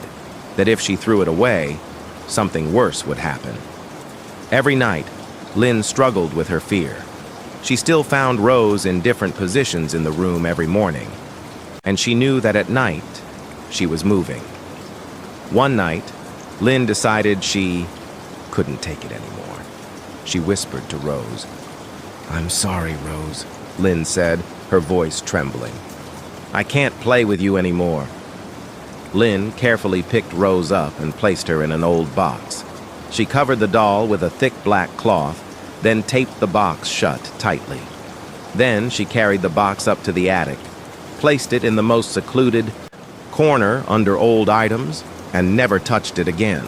that if she threw it away, something worse would happen. Every night, Lynn struggled with her fear. She still found Rose in different positions in the room every morning, and she knew that at night, she was moving. One night, Lynn decided she couldn't take it anymore. She whispered to Rose. "I'm sorry, Rose," Lynn said, her voice trembling. "I can't play with you anymore." Lynn carefully picked Rose up and placed her in an old box. She covered the doll with a thick black cloth, then taped the box shut tightly. Then she carried the box up to the attic, placed it in the most secluded corner under old items, and never touched it again.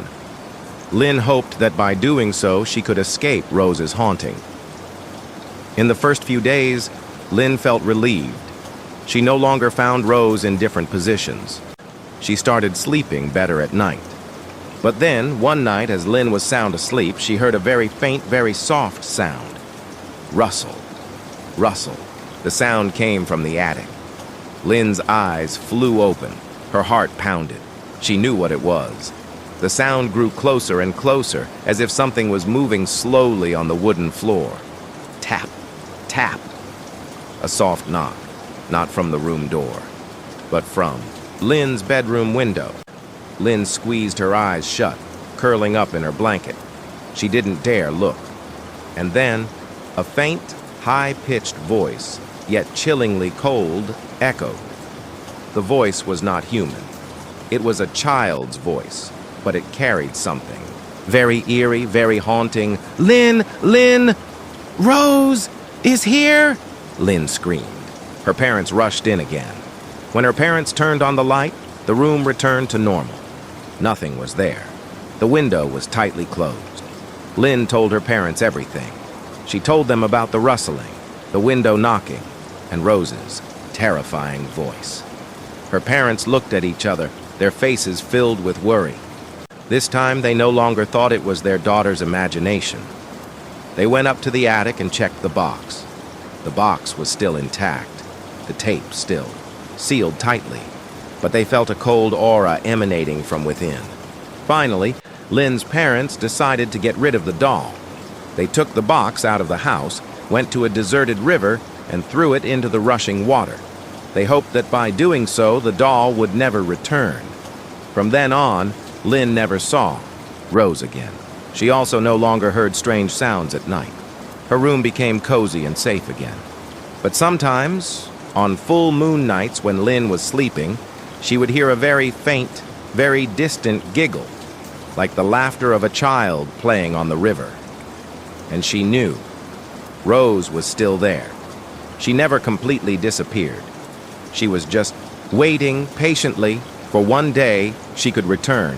Lynn hoped that by doing so she could escape Rose's haunting. In the first few days, Lynn felt relieved. She no longer found Rose in different positions. She started sleeping better at night. But then, one night, as Lynn was sound asleep, she heard a very faint, very soft sound. Rustle, rustle. The sound came from the attic. Lynn's eyes flew open. Her heart pounded. She knew what it was. The sound grew closer and closer, as if something was moving slowly on the wooden floor. Tap, tap. A soft knock, not from the room door, but from Lynn's bedroom window. Lynn squeezed her eyes shut, curling up in her blanket. She didn't dare look. And then, a faint, high-pitched voice, yet chillingly cold, echoed. The voice was not human. It was a child's voice, but it carried something. Very eerie, very haunting. "Lynn! Lynn! Rose is here!" Lynn screamed. Her parents rushed in again. When her parents turned on the light, the room returned to normal. Nothing was there. The window was tightly closed. Lynn told her parents everything. She told them about the rustling, the window knocking, and Rose's terrifying voice. Her parents looked at each other, their faces filled with worry. This time, they no longer thought it was their daughter's imagination. They went up to the attic and checked the box. The box was still intact, the tape still, sealed tightly, but they felt a cold aura emanating from within. Finally, Lynn's parents decided to get rid of the doll. They took the box out of the house, went to a deserted river, and threw it into the rushing water. They hoped that by doing so, the doll would never return. From then on, Lynn never saw Rose again. She also no longer heard strange sounds at night. Her room became cozy and safe again. But sometimes, on full moon nights when Lynn was sleeping, she would hear a very faint, very distant giggle, like the laughter of a child playing on the river. And she knew Rose was still there. She never completely disappeared. She was just waiting patiently for one day she could return.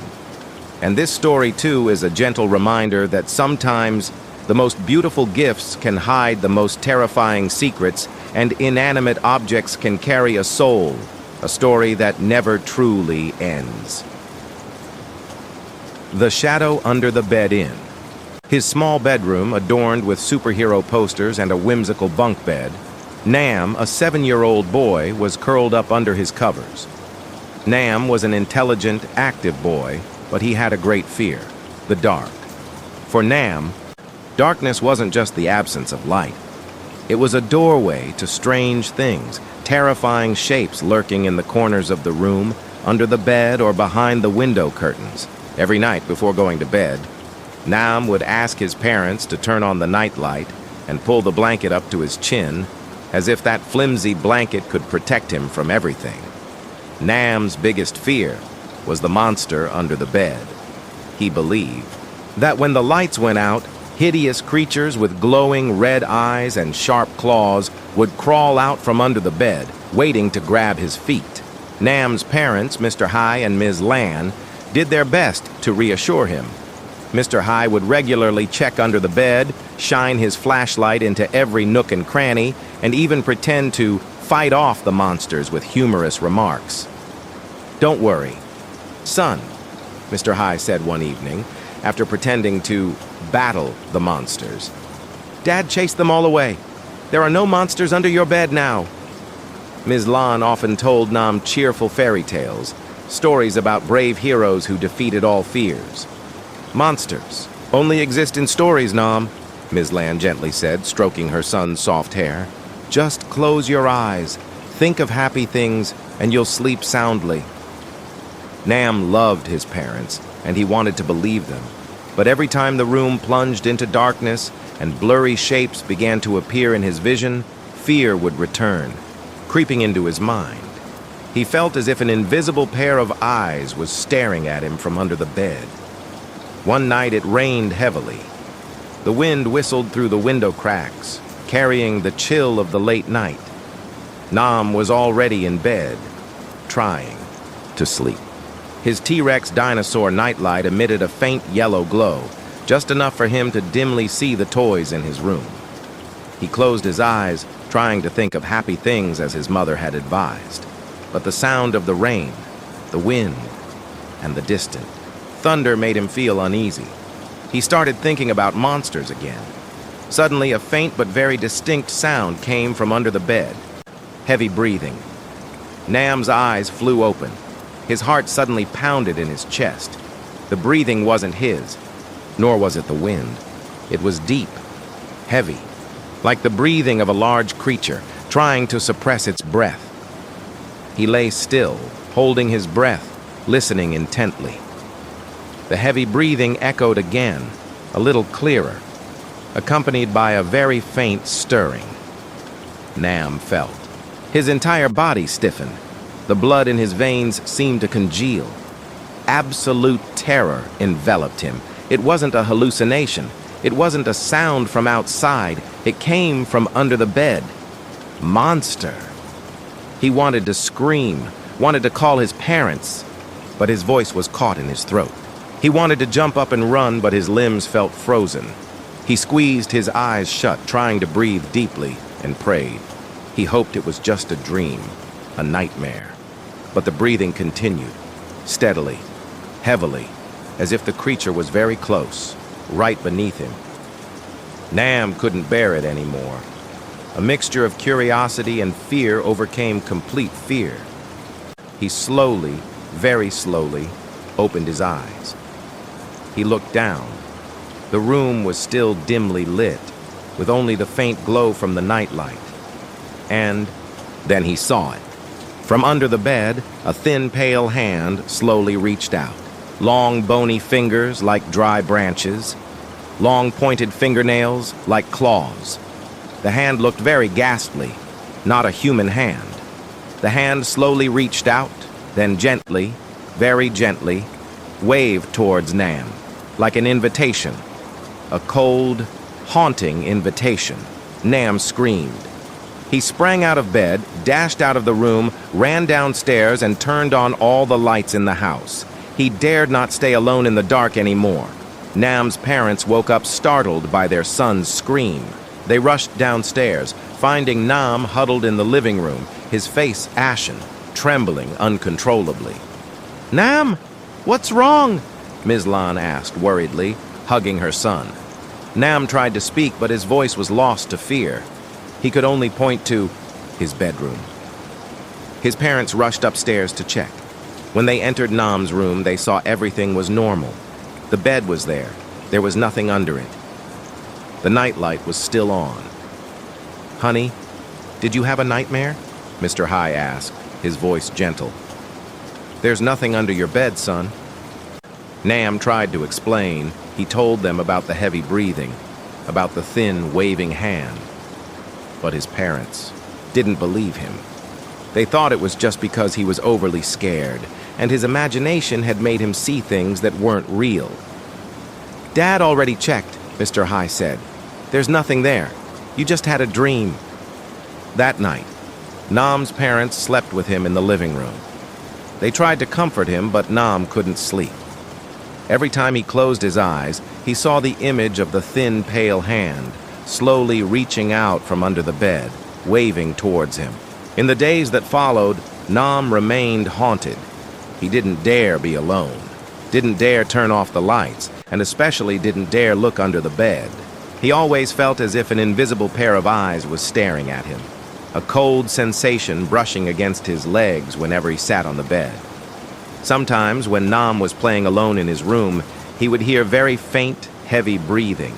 And this story, too, is a gentle reminder that sometimes the most beautiful gifts can hide the most terrifying secrets, and inanimate objects can carry a soul, a story that never truly ends. The Shadow Under the Bed Inn. His small bedroom, adorned with superhero posters and a whimsical bunk bed, Nam, a 7-year-old boy, was curled up under his covers. Nam was an intelligent, active boy, but he had a great fear: the dark. For Nam, darkness wasn't just the absence of light. It was a doorway to strange things, terrifying shapes lurking in the corners of the room, under the bed, or behind the window curtains. Every night before going to bed, Nam would ask his parents to turn on the nightlight and pull the blanket up to his chin, as if that flimsy blanket could protect him from everything. Nam's biggest fear was the monster under the bed. He believed that when the lights went out, hideous creatures with glowing red eyes and sharp claws would crawl out from under the bed, waiting to grab his feet. Nam's parents, Mr. Hai and Ms. Lan, did their best to reassure him. Mr. Hai would regularly check under the bed, shine his flashlight into every nook and cranny, and even pretend to fight off the monsters with humorous remarks. "Don't worry, son," Mr. Hai said one evening, after pretending to battle the monsters. "Dad chased them all away. There are no monsters under your bed now." Ms. Lan often told Nam cheerful fairy tales, stories about brave heroes who defeated all fears. "Monsters only exist in stories, Nam," Ms. Lan gently said, stroking her son's soft hair. "Just close your eyes, think of happy things, and you'll sleep soundly." Nam loved his parents, and he wanted to believe them. But every time the room plunged into darkness and blurry shapes began to appear in his vision, fear would return, creeping into his mind. He felt as if an invisible pair of eyes was staring at him from under the bed. One night it rained heavily. The wind whistled through the window cracks, carrying the chill of the late night. Nam was already in bed, trying to sleep. His T-Rex dinosaur nightlight emitted a faint yellow glow, just enough for him to dimly see the toys in his room. He closed his eyes, trying to think of happy things as his mother had advised. But the sound of the rain, the wind, and the distant thunder made him feel uneasy. He started thinking about monsters again. Suddenly, a faint but very distinct sound came from under the bed. Heavy breathing. Nam's eyes flew open. His heart suddenly pounded in his chest. The breathing wasn't his, nor was it the wind. It was deep, heavy, like the breathing of a large creature trying to suppress its breath. He lay still, holding his breath, listening intently. The heavy breathing echoed again, a little clearer, accompanied by a very faint stirring. Nam felt. His entire body stiffened. The blood in his veins seemed to congeal. Absolute terror enveloped him. It wasn't a hallucination. It wasn't a sound from outside. It came from under the bed. Monster. He wanted to scream, wanted to call his parents, but his voice was caught in his throat. He wanted to jump up and run, but his limbs felt frozen. He squeezed his eyes shut, trying to breathe deeply, and prayed. He hoped it was just a dream, a nightmare. But the breathing continued, steadily, heavily, as if the creature was very close, right beneath him. Nam couldn't bear it anymore. A mixture of curiosity and fear overcame complete fear. He slowly, very slowly, opened his eyes. He looked down. The room was still dimly lit, with only the faint glow from the nightlight. And then he saw it. From under the bed, a thin, pale hand slowly reached out. Long, bony fingers like dry branches. Long, pointed fingernails like claws. The hand looked very ghastly, not a human hand. The hand slowly reached out, then gently, very gently, waved towards Nam, like an invitation. A cold, haunting invitation. Nam screamed. He sprang out of bed, dashed out of the room, ran downstairs, and turned on all the lights in the house. He dared not stay alone in the dark anymore. Nam's parents woke up startled by their son's scream. They rushed downstairs, finding Nam huddled in the living room, his face ashen, trembling uncontrollably. "Nam, what's wrong?" Ms. Lan asked worriedly, hugging her son. Nam tried to speak, but his voice was lost to fear. He could only point to his bedroom. His parents rushed upstairs to check. When they entered Nam's room, they saw everything was normal. The bed was there. There was nothing under it. The nightlight was still on. "Honey, did you have a nightmare?" Mr. Hai asked, his voice gentle. "There's nothing under your bed, son." Nam tried to explain. He told them about the heavy breathing, about the thin, waving hand. But his parents didn't believe him. They thought it was just because he was overly scared, and his imagination had made him see things that weren't real. "Dad already checked," Mr. Hai said. "There's nothing there. You just had a dream." That night, Nam's parents slept with him in the living room. They tried to comfort him, but Nam couldn't sleep. Every time he closed his eyes, he saw the image of the thin, pale hand, slowly reaching out from under the bed, waving towards him. In the days that followed, Nam remained haunted. He didn't dare be alone, didn't dare turn off the lights, and especially didn't dare look under the bed. He always felt as if an invisible pair of eyes was staring at him, a cold sensation brushing against his legs whenever he sat on the bed. Sometimes, when Nam was playing alone in his room, he would hear very faint, heavy breathing,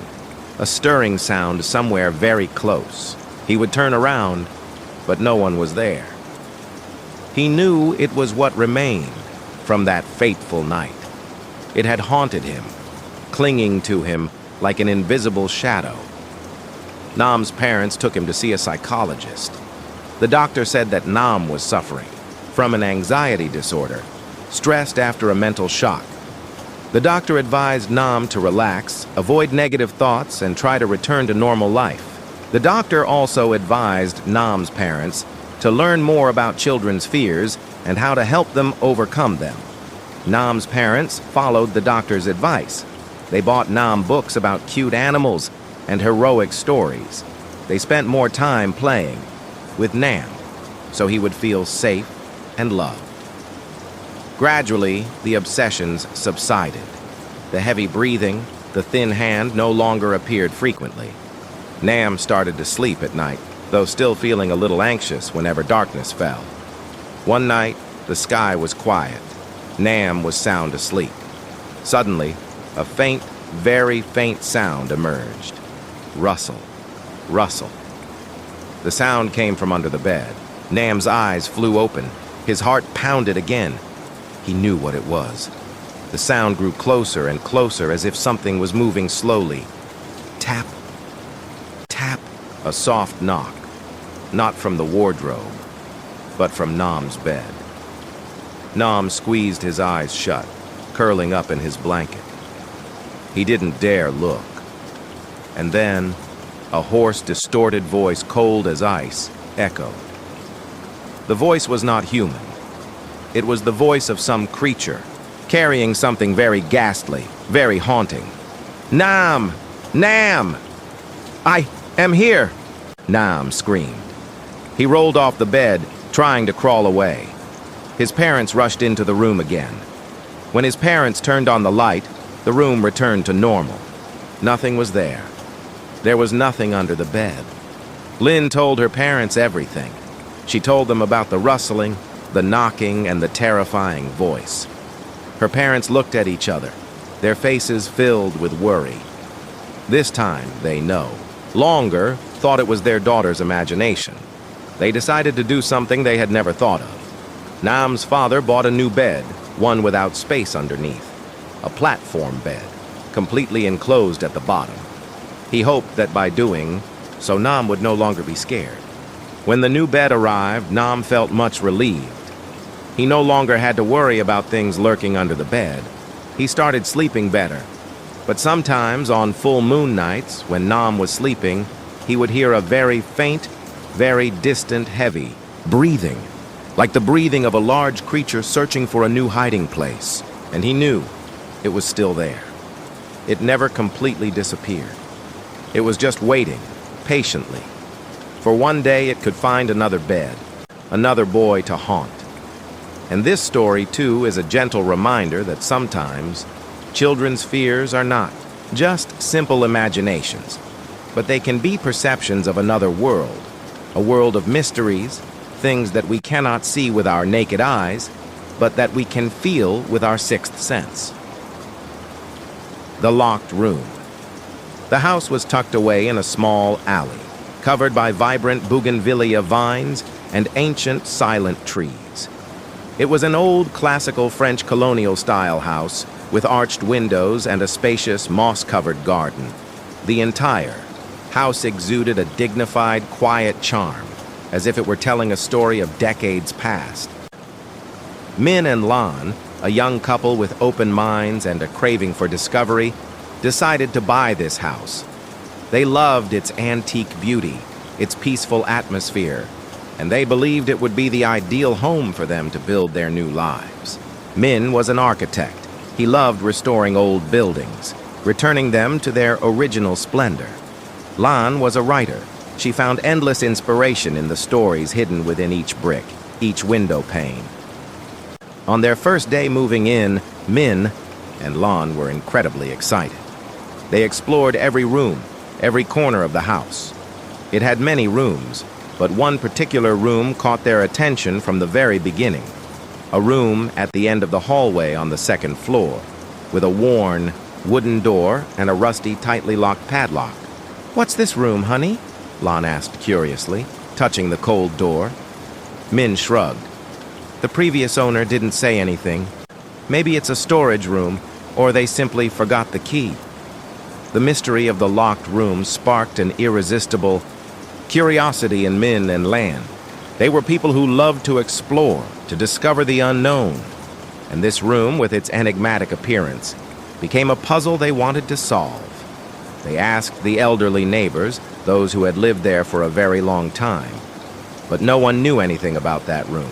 a stirring sound somewhere very close. He would turn around, but no one was there. He knew it was what remained from that fateful night. It had haunted him, clinging to him like an invisible shadow. Nam's parents took him to see a psychologist. The doctor said that Nam was suffering from an anxiety disorder, stressed after a mental shock. The doctor advised Nam to relax, avoid negative thoughts, and try to return to normal life. The doctor also advised Nam's parents to learn more about children's fears and how to help them overcome them. Nam's parents followed the doctor's advice. They bought Nam books about cute animals and heroic stories. They spent more time playing with Nam, so he would feel safe and loved. Gradually, the obsessions subsided. The heavy breathing, the thin hand no longer appeared frequently. Nam started to sleep at night, though still feeling a little anxious whenever darkness fell. One night, the sky was quiet. Nam was sound asleep. Suddenly, a faint, very faint sound emerged. Rustle, rustle. The sound came from under the bed. Nam's eyes flew open. His heart pounded again. He knew what it was. The sound grew closer and closer as if something was moving slowly. Tap, tap, a soft knock. Not from the wardrobe, but from Nam's bed. Nam squeezed his eyes shut, curling up in his blanket. He didn't dare look. And then, a hoarse, distorted voice, cold as ice, echoed. The voice was not human. It was the voice of some creature, carrying something very ghastly, very haunting. Nam! Nam! I am here! Nam screamed. He rolled off the bed, trying to crawl away. His parents rushed into the room again. When his parents turned on the light, the room returned to normal. Nothing was there. There was nothing under the bed. Lynn told her parents everything. She told them about the rustling, the knocking, and the terrifying voice. Her parents looked at each other, their faces filled with worry. This time, they know. Longer thought it was their daughter's imagination. They decided to do something they had never thought of. Nam's father bought a new bed, one without space underneath. A platform bed, completely enclosed at the bottom. He hoped that by doing so, Nam would no longer be scared. When the new bed arrived, Nam felt much relieved. He no longer had to worry about things lurking under the bed. He started sleeping better. But sometimes, on full moon nights, when Nam was sleeping, he would hear a very faint, very distant, heavy breathing, like the breathing of a large creature searching for a new hiding place. And he knew it was still there. It never completely disappeared. It was just waiting, patiently. For one day it could find another bed, another boy to haunt. And this story, too, is a gentle reminder that sometimes children's fears are not just simple imaginations, but they can be perceptions of another world, a world of mysteries, things that we cannot see with our naked eyes, but that we can feel with our sixth sense. The locked room. The house was tucked away in a small alley, covered by vibrant bougainvillea vines and ancient silent trees. It was an old classical French colonial-style house with arched windows and a spacious moss-covered garden. The entire house exuded a dignified, quiet charm, as if it were telling a story of decades past. Min and Lan, a young couple with open minds and a craving for discovery, decided to buy this house. They loved its antique beauty, its peaceful atmosphere, and they believed it would be the ideal home for them to build their new lives. Min was an architect. He loved restoring old buildings, returning them to their original splendor. Lan was a writer. She found endless inspiration in the stories hidden within each brick, each window pane. On their first day moving in, Min and Lan were incredibly excited. They explored every room, every corner of the house. It had many rooms, but one particular room caught their attention from the very beginning. A room at the end of the hallway on the second floor, with a worn wooden door and a rusty, tightly locked padlock. "What's this room, honey?" Lan asked curiously, touching the cold door. Min shrugged. The previous owner didn't say anything. Maybe it's a storage room, or they simply forgot the key. The mystery of the locked room sparked an irresistible curiosity in Min and Lan. They were people who loved to explore, to discover the unknown. And this room, with its enigmatic appearance, became a puzzle they wanted to solve. They asked the elderly neighbors, those who had lived there for a very long time. But no one knew anything about that room.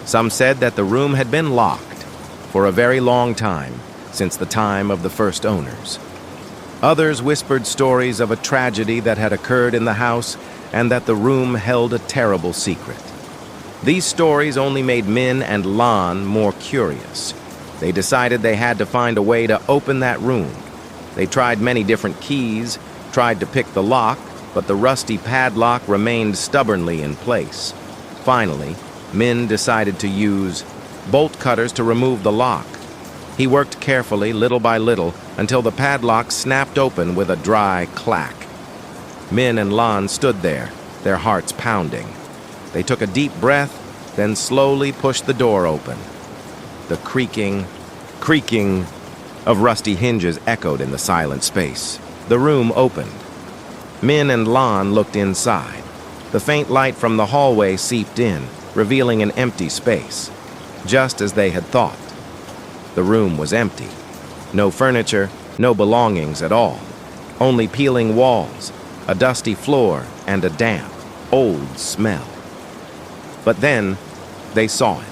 Some said that the room had been locked for a very long time, since the time of the first owners. Others whispered stories of a tragedy that had occurred in the house and that the room held a terrible secret. These stories only made Min and Lan more curious. They decided they had to find a way to open that room. They tried many different keys, tried to pick the lock, but the rusty padlock remained stubbornly in place. Finally, Min decided to use bolt cutters to remove the lock. He worked carefully, little by little, until the padlock snapped open with a dry clack. Min and Lan stood there, their hearts pounding. They took a deep breath, then slowly pushed the door open. The creaking of rusty hinges echoed in the silent space. The room opened. Min and Lan looked inside. The faint light from the hallway seeped in, revealing an empty space, just as they had thought. The room was empty. No furniture, no belongings at all. Only peeling walls, a dusty floor, and a damp, old smell. But then, they saw it.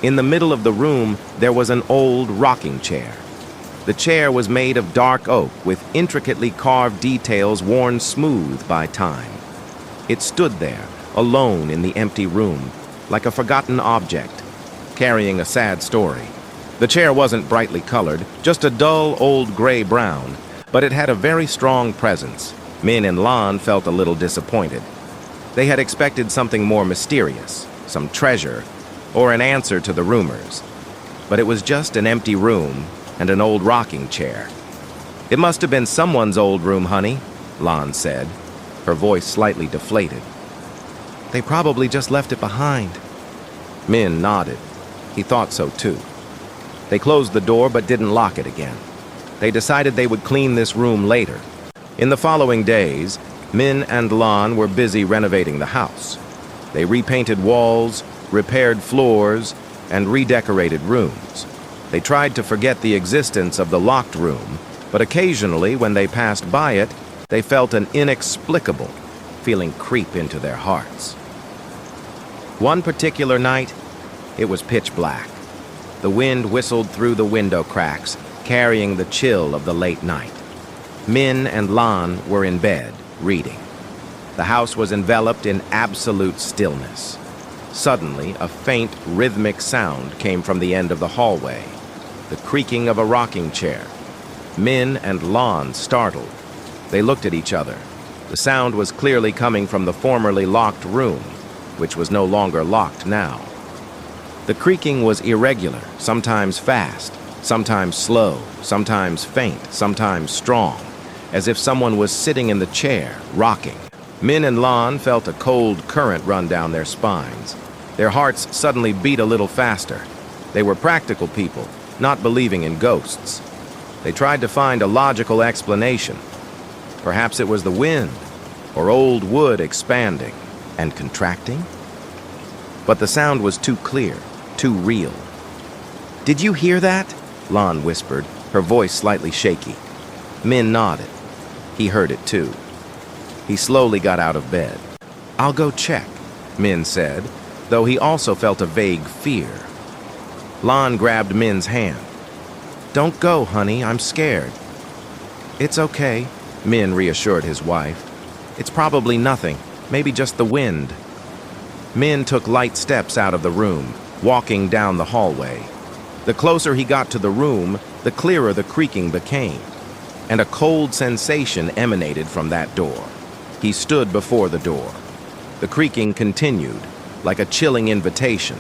In the middle of the room, there was an old rocking chair. The chair was made of dark oak with intricately carved details worn smooth by time. It stood there, alone in the empty room, like a forgotten object, carrying a sad story. The chair wasn't brightly colored, just a dull old gray-brown, but it had a very strong presence. Min and Lan felt a little disappointed. They had expected something more mysterious, some treasure, or an answer to the rumors. But it was just an empty room and an old rocking chair. "It must have been someone's old room, honey," Lan said, her voice slightly deflated. "They probably just left it behind." Min nodded. He thought so too. They closed the door but didn't lock it again. They decided they would clean this room later. In the following days, Min and Lan were busy renovating the house. They repainted walls, repaired floors, and redecorated rooms. They tried to forget the existence of the locked room, but occasionally when they passed by it, they felt an inexplicable feeling creep into their hearts. One particular night, it was pitch black. The wind whistled through the window cracks, carrying the chill of the late night. Min and Lan were in bed, reading. The house was enveloped in absolute stillness. Suddenly, a faint, rhythmic sound came from the end of the hallway, the creaking of a rocking chair. Min and Lan startled. They looked at each other. The sound was clearly coming from the formerly locked room, which was no longer locked now. The creaking was irregular, sometimes fast, sometimes slow, sometimes faint, sometimes strong, as if someone was sitting in the chair, rocking. Min and Lan felt a cold current run down their spines. Their hearts suddenly beat a little faster. They were practical people, not believing in ghosts. They tried to find a logical explanation. Perhaps it was the wind, or old wood expanding and contracting. But the sound was too clear, too real. "Did you hear that?" Lan whispered, her voice slightly shaky. Min nodded. He heard it too. He slowly got out of bed. "I'll go check," Min said, though he also felt a vague fear. Lan grabbed Min's hand. "Don't go, honey, I'm scared." "It's okay," Min reassured his wife. "It's probably nothing, maybe just the wind." Min took light steps out of the room, walking down the hallway. The closer he got to the room, the clearer the creaking became, and a cold sensation emanated from that door. He stood before the door. The creaking continued, like a chilling invitation.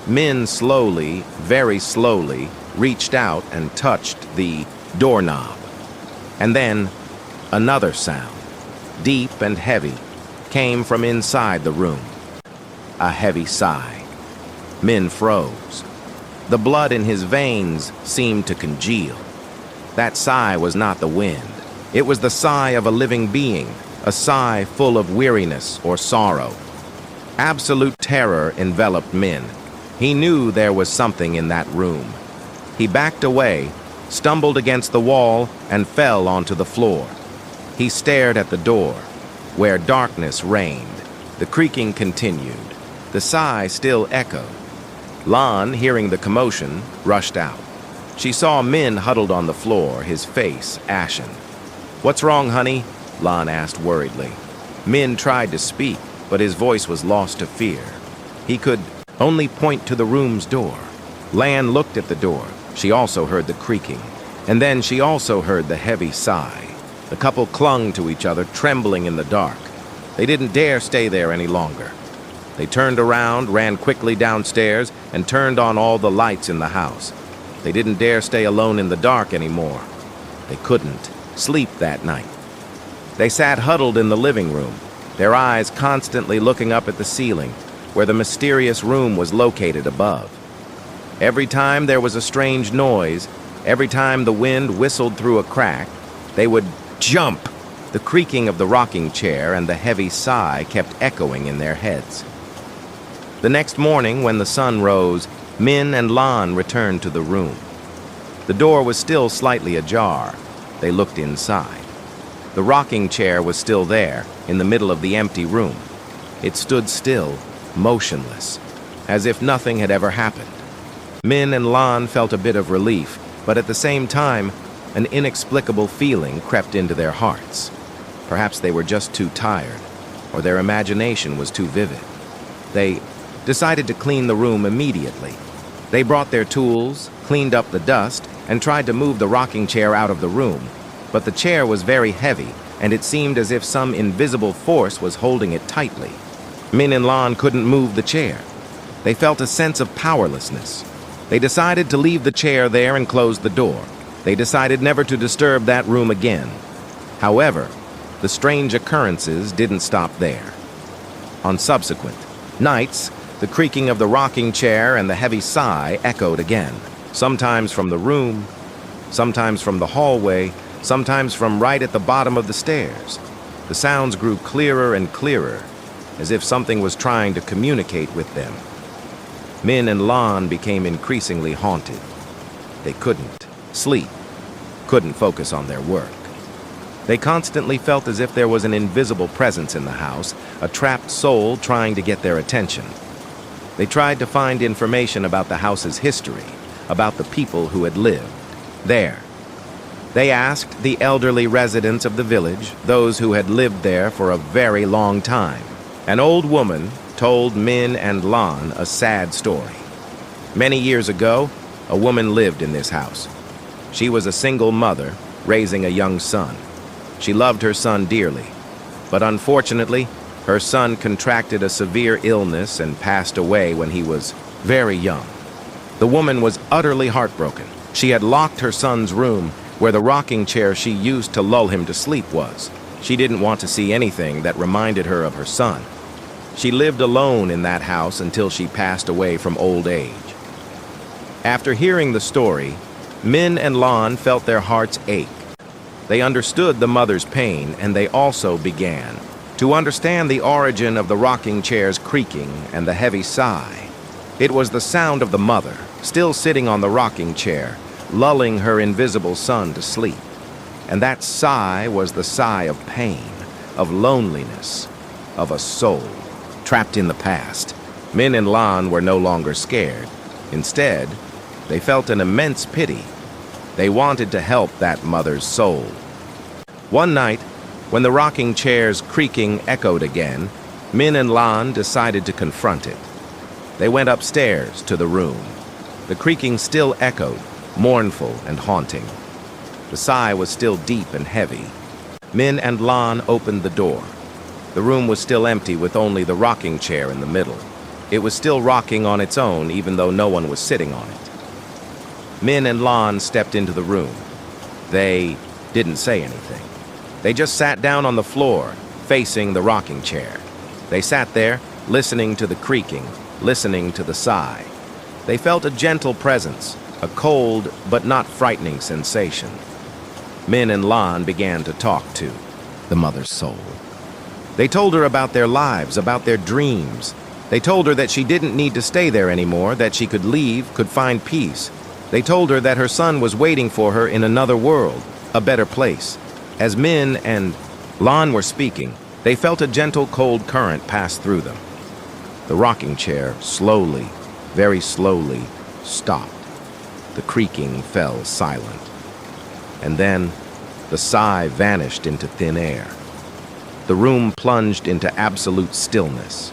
Min slowly, very slowly, reached out and touched the doorknob. And then, another sound, deep and heavy, came from inside the room. A heavy sigh. Min froze. The blood in his veins seemed to congeal. That sigh was not the wind. It was the sigh of a living being, a sigh full of weariness or sorrow. Absolute terror enveloped Min. He knew there was something in that room. He backed away, stumbled against the wall, and fell onto the floor. He stared at the door, where darkness reigned. The creaking continued. The sigh still echoed. Lan, hearing the commotion, rushed out. She saw Min huddled on the floor, his face ashen. "What's wrong, honey?" Lan asked worriedly. Min tried to speak, but his voice was lost to fear. He could only point to the room's door. Lan looked at the door. She also heard the creaking, and then she also heard the heavy sigh. The couple clung to each other, trembling in the dark. They didn't dare stay there any longer. They turned around, ran quickly downstairs, and turned on all the lights in the house. They didn't dare stay alone in the dark anymore. They couldn't sleep that night. They sat huddled in the living room, their eyes constantly looking up at the ceiling, where the mysterious room was located above. Every time there was a strange noise, every time the wind whistled through a crack, they would jump. The creaking of the rocking chair and the heavy sigh kept echoing in their heads. The next morning, when the sun rose, Min and Lan returned to the room. The door was still slightly ajar. They looked inside. The rocking chair was still there, in the middle of the empty room. It stood still, motionless, as if nothing had ever happened. Min and Lan felt a bit of relief, but at the same time, an inexplicable feeling crept into their hearts. Perhaps they were just too tired, or their imagination was too vivid. They decided to clean the room immediately. They brought their tools, cleaned up the dust, and tried to move the rocking chair out of the room. But the chair was very heavy, and it seemed as if some invisible force was holding it tightly. Min and Lan couldn't move the chair. They felt a sense of powerlessness. They decided to leave the chair there and close the door. They decided never to disturb that room again. However, the strange occurrences didn't stop there. On subsequent nights, the creaking of the rocking chair and the heavy sigh echoed again, sometimes from the room, sometimes from the hallway, sometimes from right at the bottom of the stairs. The sounds grew clearer and clearer, as if something was trying to communicate with them. Min and Lan became increasingly haunted. They couldn't sleep, couldn't focus on their work. They constantly felt as if there was an invisible presence in the house, a trapped soul trying to get their attention. They tried to find information about the house's history, about the people who had lived there. They asked the elderly residents of the village, those who had lived there for a very long time. An old woman told Min and Lan a sad story. Many years ago, a woman lived in this house. She was a single mother, raising a young son. She loved her son dearly, but unfortunately, her son contracted a severe illness and passed away when he was very young. The woman was utterly heartbroken. She had locked her son's room, where the rocking chair she used to lull him to sleep was. She didn't want to see anything that reminded her of her son. She lived alone in that house until she passed away from old age. After hearing the story, Min and Lan felt their hearts ache. They understood the mother's pain, and they also began to understand the origin of the rocking chair's creaking and the heavy sigh. It was the sound of the mother, still sitting on the rocking chair, lulling her invisible son to sleep. And that sigh was the sigh of pain, of loneliness, of a soul trapped in the past. Min and Lan were no longer scared. Instead, they felt an immense pity. They wanted to help that mother's soul. One night, when the rocking chair's creaking echoed again, Min and Lan decided to confront it. They went upstairs to the room. The creaking still echoed, mournful and haunting. The sigh was still deep and heavy. Min and Lan opened the door. The room was still empty with only the rocking chair in the middle. It was still rocking on its own even though no one was sitting on it. Min and Lan stepped into the room. They didn't say anything. They just sat down on the floor, facing the rocking chair. They sat there, listening to the creaking, listening to the sigh. They felt a gentle presence, a cold but not frightening sensation. Min and Lan began to talk to the mother's soul. They told her about their lives, about their dreams. They told her that she didn't need to stay there anymore, that she could leave, could find peace. They told her that her son was waiting for her in another world, a better place. As Min and Lan were speaking, they felt a gentle cold current pass through them. The rocking chair slowly, very slowly, stopped. The creaking fell silent. And then The sigh vanished into thin air. The room plunged into absolute stillness.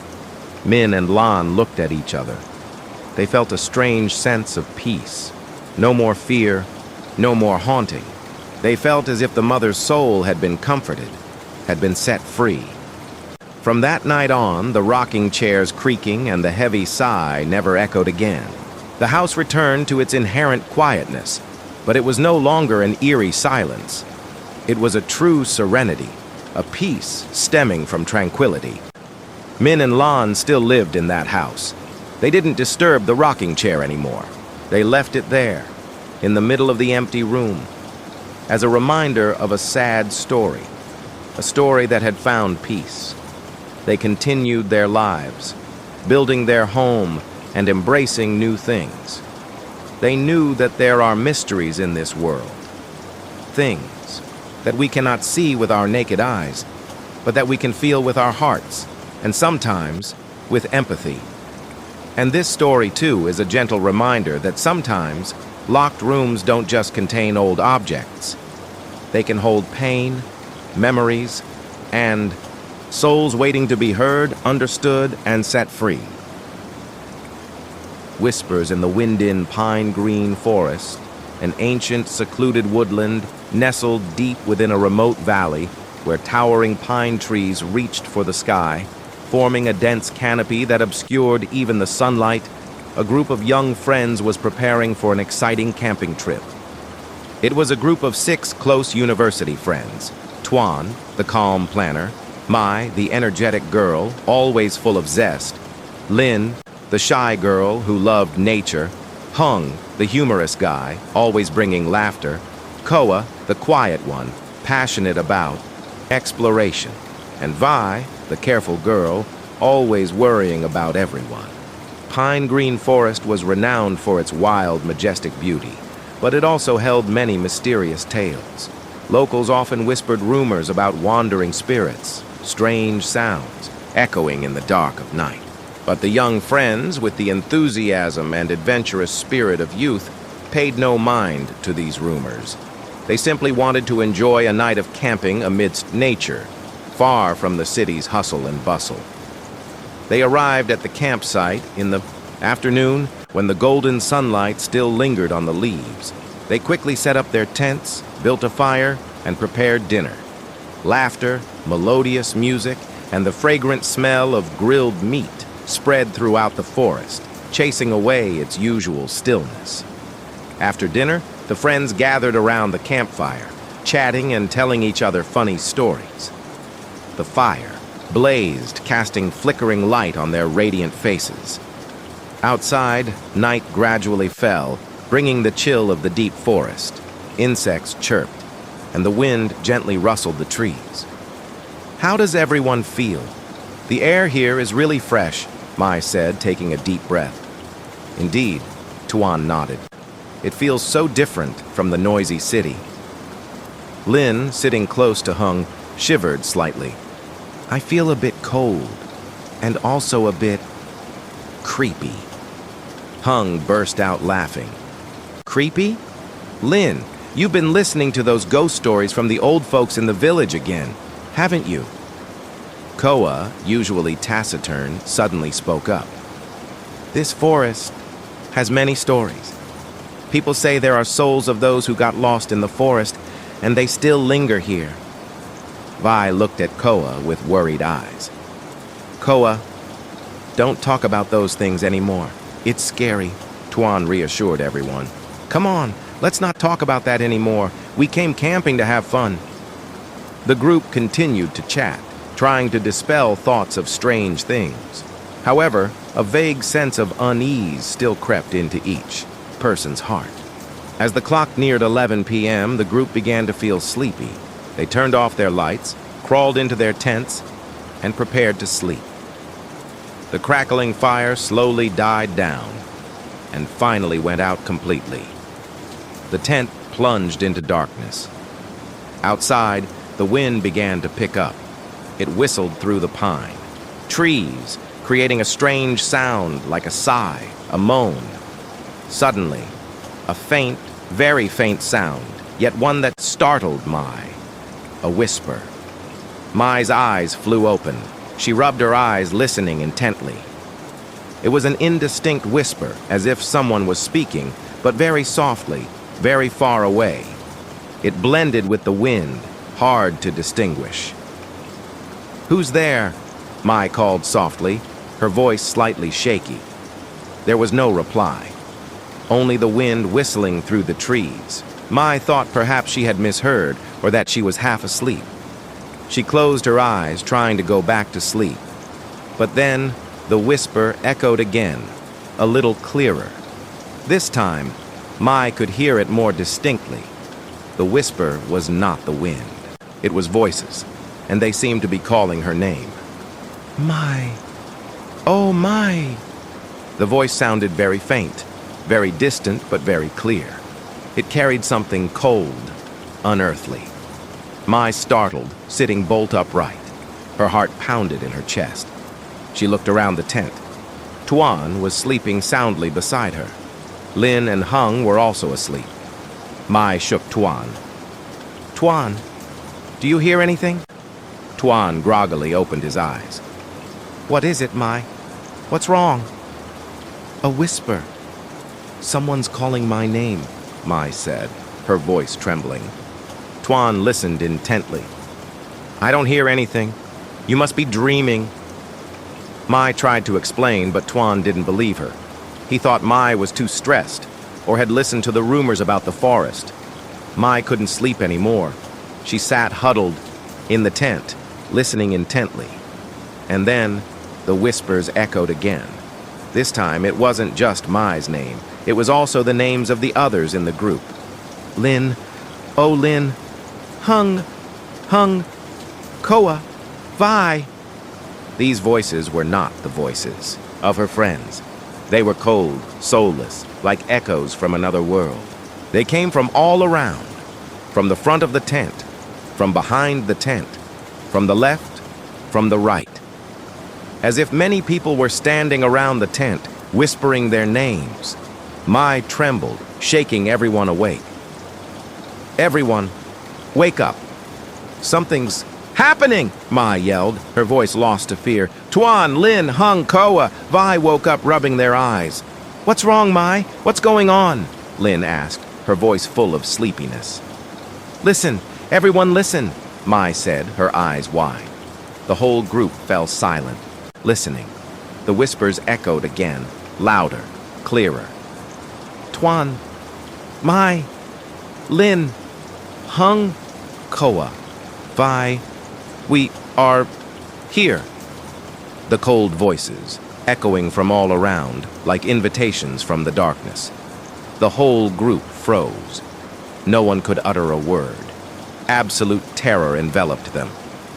Min and Lan looked at each other. They felt a strange sense of peace. No more fear, no more haunting. They felt as if the mother's soul had been comforted, had been set free. From that night on, the rocking chair's creaking and the heavy sigh never echoed again. The house returned to its inherent quietness, but it was no longer an eerie silence. It was a true serenity, a peace stemming from tranquility. Min and Lan still lived in that house. They didn't disturb the rocking chair anymore. They left it there, in the middle of the empty room, as a reminder of a sad story, a story that had found peace. They continued their lives, building their home and embracing new things. They knew that there are mysteries in this world, things that we cannot see with our naked eyes, but that we can feel with our hearts, and sometimes with empathy. And this story, too, is a gentle reminder that sometimes locked rooms don't just contain old objects. They can hold pain, memories, and souls waiting to be heard, understood, and set free. Whispers in the wind-in pine-green forest, an ancient, secluded woodland nestled deep within a remote valley where towering pine trees reached for the sky, forming a dense canopy that obscured even the sunlight. A group of young friends was preparing for an exciting camping trip. It was a group of 6 close university friends: Tuan, the calm planner; Mai, the energetic girl, always full of zest; Lin, the shy girl who loved nature; Hung, the humorous guy, always bringing laughter; Koa, the quiet one, passionate about exploration; and Vi, the careful girl, always worrying about everyone. Pine Green Forest was renowned for its wild, majestic beauty, but it also held many mysterious tales. Locals often whispered rumors about wandering spirits, strange sounds, echoing in the dark of night. But the young friends, with the enthusiasm and adventurous spirit of youth, paid no mind to these rumors. They simply wanted to enjoy a night of camping amidst nature, far from the city's hustle and bustle. They arrived at the campsite in the afternoon when the golden sunlight still lingered on the leaves. They quickly set up their tents, built a fire, and prepared dinner. Laughter, melodious music, and the fragrant smell of grilled meat spread throughout the forest, chasing away its usual stillness. After dinner, the friends gathered around the campfire, chatting and telling each other funny stories. The fire blazed, casting flickering light on their radiant faces. Outside, night gradually fell, bringing the chill of the deep forest. Insects chirped, and the wind gently rustled the trees. "How does everyone feel? The air here is really fresh," Mai said, taking a deep breath. "Indeed," Tuan nodded. "It feels so different from the noisy city." Lin, sitting close to Hung, shivered slightly. "I feel a bit cold, and also a bit creepy." Hung burst out laughing. "Creepy? Lin, you've been listening to those ghost stories from the old folks in the village again, haven't you?" Koa, usually taciturn, suddenly spoke up. "This forest has many stories. People say there are souls of those who got lost in the forest, and they still linger here." Vi looked at Koa with worried eyes. "Koa, don't talk about those things anymore. It's scary," Tuan reassured everyone. "Come on, let's not talk about that anymore. We came camping to have fun." The group continued to chat, trying to dispel thoughts of strange things. However, a vague sense of unease still crept into each person's heart. As the clock neared 11 p.m., the group began to feel sleepy. They turned off their lights, crawled into their tents, and prepared to sleep. The crackling fire slowly died down and finally went out completely. The tent plunged into darkness. Outside, the wind began to pick up. It whistled through the pine trees, creating a strange sound like a sigh, a moan. Suddenly, a faint, very faint sound, yet one that startled Mai. A whisper. Mai's eyes flew open. She rubbed her eyes, listening intently. It was an indistinct whisper, as if someone was speaking, but very softly, very far away. It blended with the wind, hard to distinguish. "Who's there?" Mai called softly, her voice slightly shaky. There was no reply. Only the wind whistling through the trees. Mai thought perhaps she had misheard, or that she was half asleep. She closed her eyes, trying to go back to sleep. But then, the whisper echoed again, a little clearer. This time, Mai could hear it more distinctly. The whisper was not the wind. It was voices, and they seemed to be calling her name. "Mai! Oh, Mai!" The voice sounded very faint, very distant but very clear. It carried something cold, unearthly. Mai startled, sitting bolt upright. Her heart pounded in her chest. She looked around the tent. Tuan was sleeping soundly beside her. Lin and Hung were also asleep. Mai shook Tuan. "Tuan, do you hear anything?" Tuan groggily opened his eyes. "What is it, Mai? What's wrong?" "A whisper. Someone's calling my name," Mai said, her voice trembling. Tuan listened intently. "I don't hear anything. You must be dreaming." Mai tried to explain, but Tuan didn't believe her. He thought Mai was too stressed, or had listened to the rumors about the forest. Mai couldn't sleep anymore. She sat huddled in the tent, listening intently. And then, the whispers echoed again. This time, it wasn't just Mai's name. It was also the names of the others in the group. Lin, oh Lin, Hung, Koa, Vi. These voices were not the voices of her friends. They were cold, soulless, like echoes from another world. They came from all around, from the front of the tent, from behind the tent, from the left, from the right. As if many people were standing around the tent, whispering their names. Mai trembled, shaking everyone awake. "Everyone, wake up. Something's happening!" Mai yelled, her voice lost to fear. Tuan, Lin, Hung, Koa, Vi woke up, rubbing their eyes. "What's wrong, Mai? What's going on?" Lin asked, her voice full of sleepiness. "Listen, everyone listen," Mai said, her eyes wide. The whole group fell silent, listening. The whispers echoed again, louder, clearer. "Tuan, Mai, Lin, Hung, Koa, Vi, we are here." The cold voices, echoing from all around, like invitations from the darkness. The whole group froze. No one could utter a word. Absolute terror enveloped them.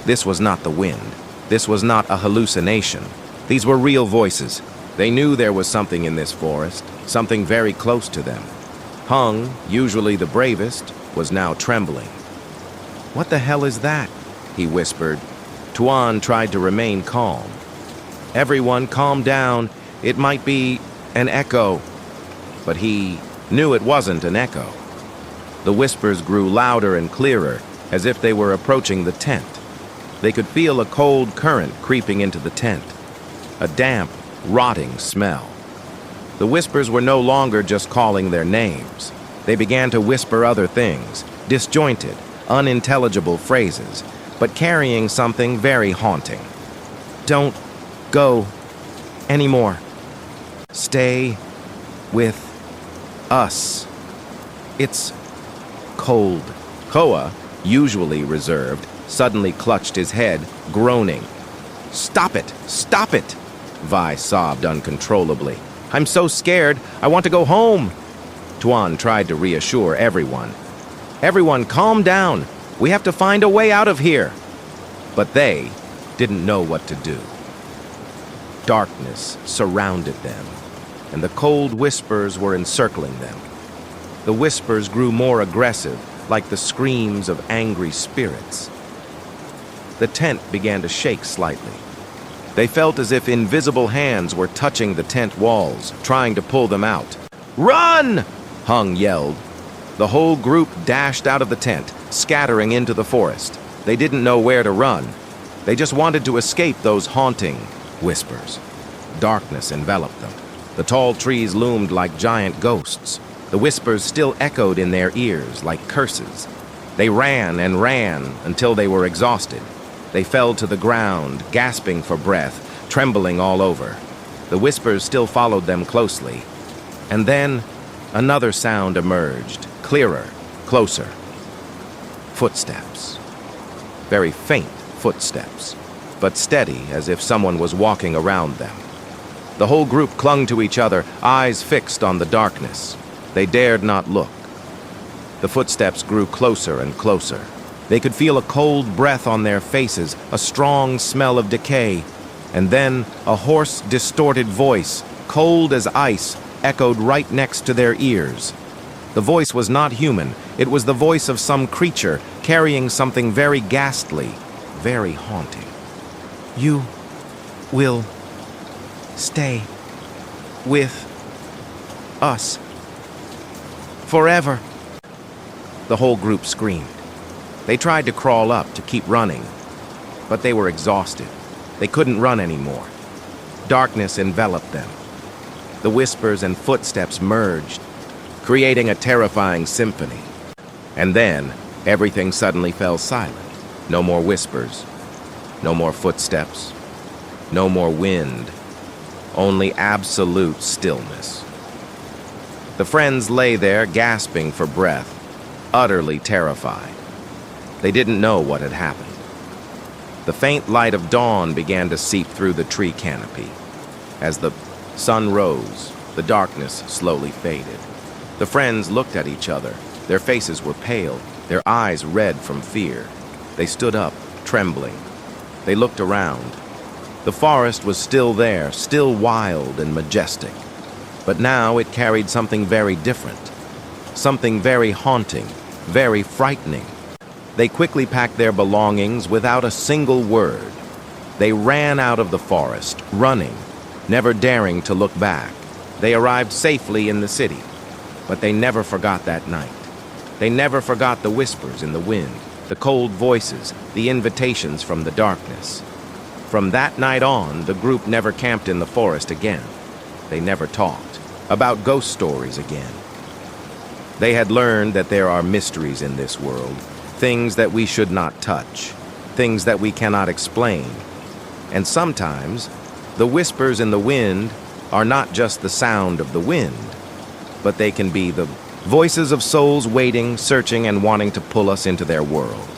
This was not the wind. This was not a hallucination. These were real voices. They knew there was something in this forest, something very close to them. Hung, usually the bravest, was now trembling. "What the hell is that?" he whispered. Tuan tried to remain calm. "Everyone, calm down. It might be an echo." But he knew it wasn't an echo. The whispers grew louder and clearer, as if they were approaching the tent. They could feel a cold current creeping into the tent, a damp, rotting smell. The whispers were no longer just calling their names. They began to whisper other things, disjointed, unintelligible phrases, but carrying something very haunting. "Don't go anymore. Stay with us. It's cold." Koa, usually reserved, suddenly clutched his head, groaning. "Stop it! Stop it!" Vi sobbed uncontrollably. "I'm so scared. I want to go home." Tuan tried to reassure everyone. "Everyone, calm down. We have to find a way out of here." But they didn't know what to do. Darkness surrounded them, and the cold whispers were encircling them. The whispers grew more aggressive, like the screams of angry spirits. The tent began to shake slightly. They felt as if invisible hands were touching the tent walls, trying to pull them out. "Run!" Hung yelled. The whole group dashed out of the tent, scattering into the forest. They didn't know where to run. They just wanted to escape those haunting whispers. Darkness enveloped them. The tall trees loomed like giant ghosts. The whispers still echoed in their ears like curses. They ran and ran until they were exhausted. They fell to the ground, gasping for breath, trembling all over. The whispers still followed them closely. And then another sound emerged, clearer, closer. Footsteps. Very faint footsteps, but steady as if someone was walking around them. The whole group clung to each other, eyes fixed on the darkness. They dared not look. The footsteps grew closer and closer. They could feel a cold breath on their faces, a strong smell of decay, and then a hoarse, distorted voice, cold as ice, echoed right next to their ears. The voice was not human. It was the voice of some creature carrying something very ghastly, very haunting. You will stay with us forever. The whole group screamed. They tried to crawl up to keep running, but they were exhausted. They couldn't run anymore. Darkness enveloped them. The whispers and footsteps merged, creating a terrifying symphony. And then, everything suddenly fell silent. No more whispers, no more footsteps, no more wind, only absolute stillness. The friends lay there gasping for breath, utterly terrified. They didn't know what had happened. The faint light of dawn began to seep through the tree canopy. As the sun rose, the darkness slowly faded. The friends looked at each other. Their faces were pale, their eyes red from fear. They stood up, trembling. They looked around. The forest was still there, still wild and majestic. But now it carried something very different. Something very haunting, very frightening. They quickly packed their belongings without a single word. They ran out of the forest, running, never daring to look back. They arrived safely in the city, but they never forgot that night. They never forgot the whispers in the wind, the cold voices, the invitations from the darkness. From that night on, the group never camped in the forest again. They never talked about ghost stories again. They had learned that there are mysteries in this world, things that we should not touch, things that we cannot explain. And sometimes, the whispers in the wind are not just the sound of the wind, but they can be the voices of souls waiting, searching, and wanting to pull us into their world.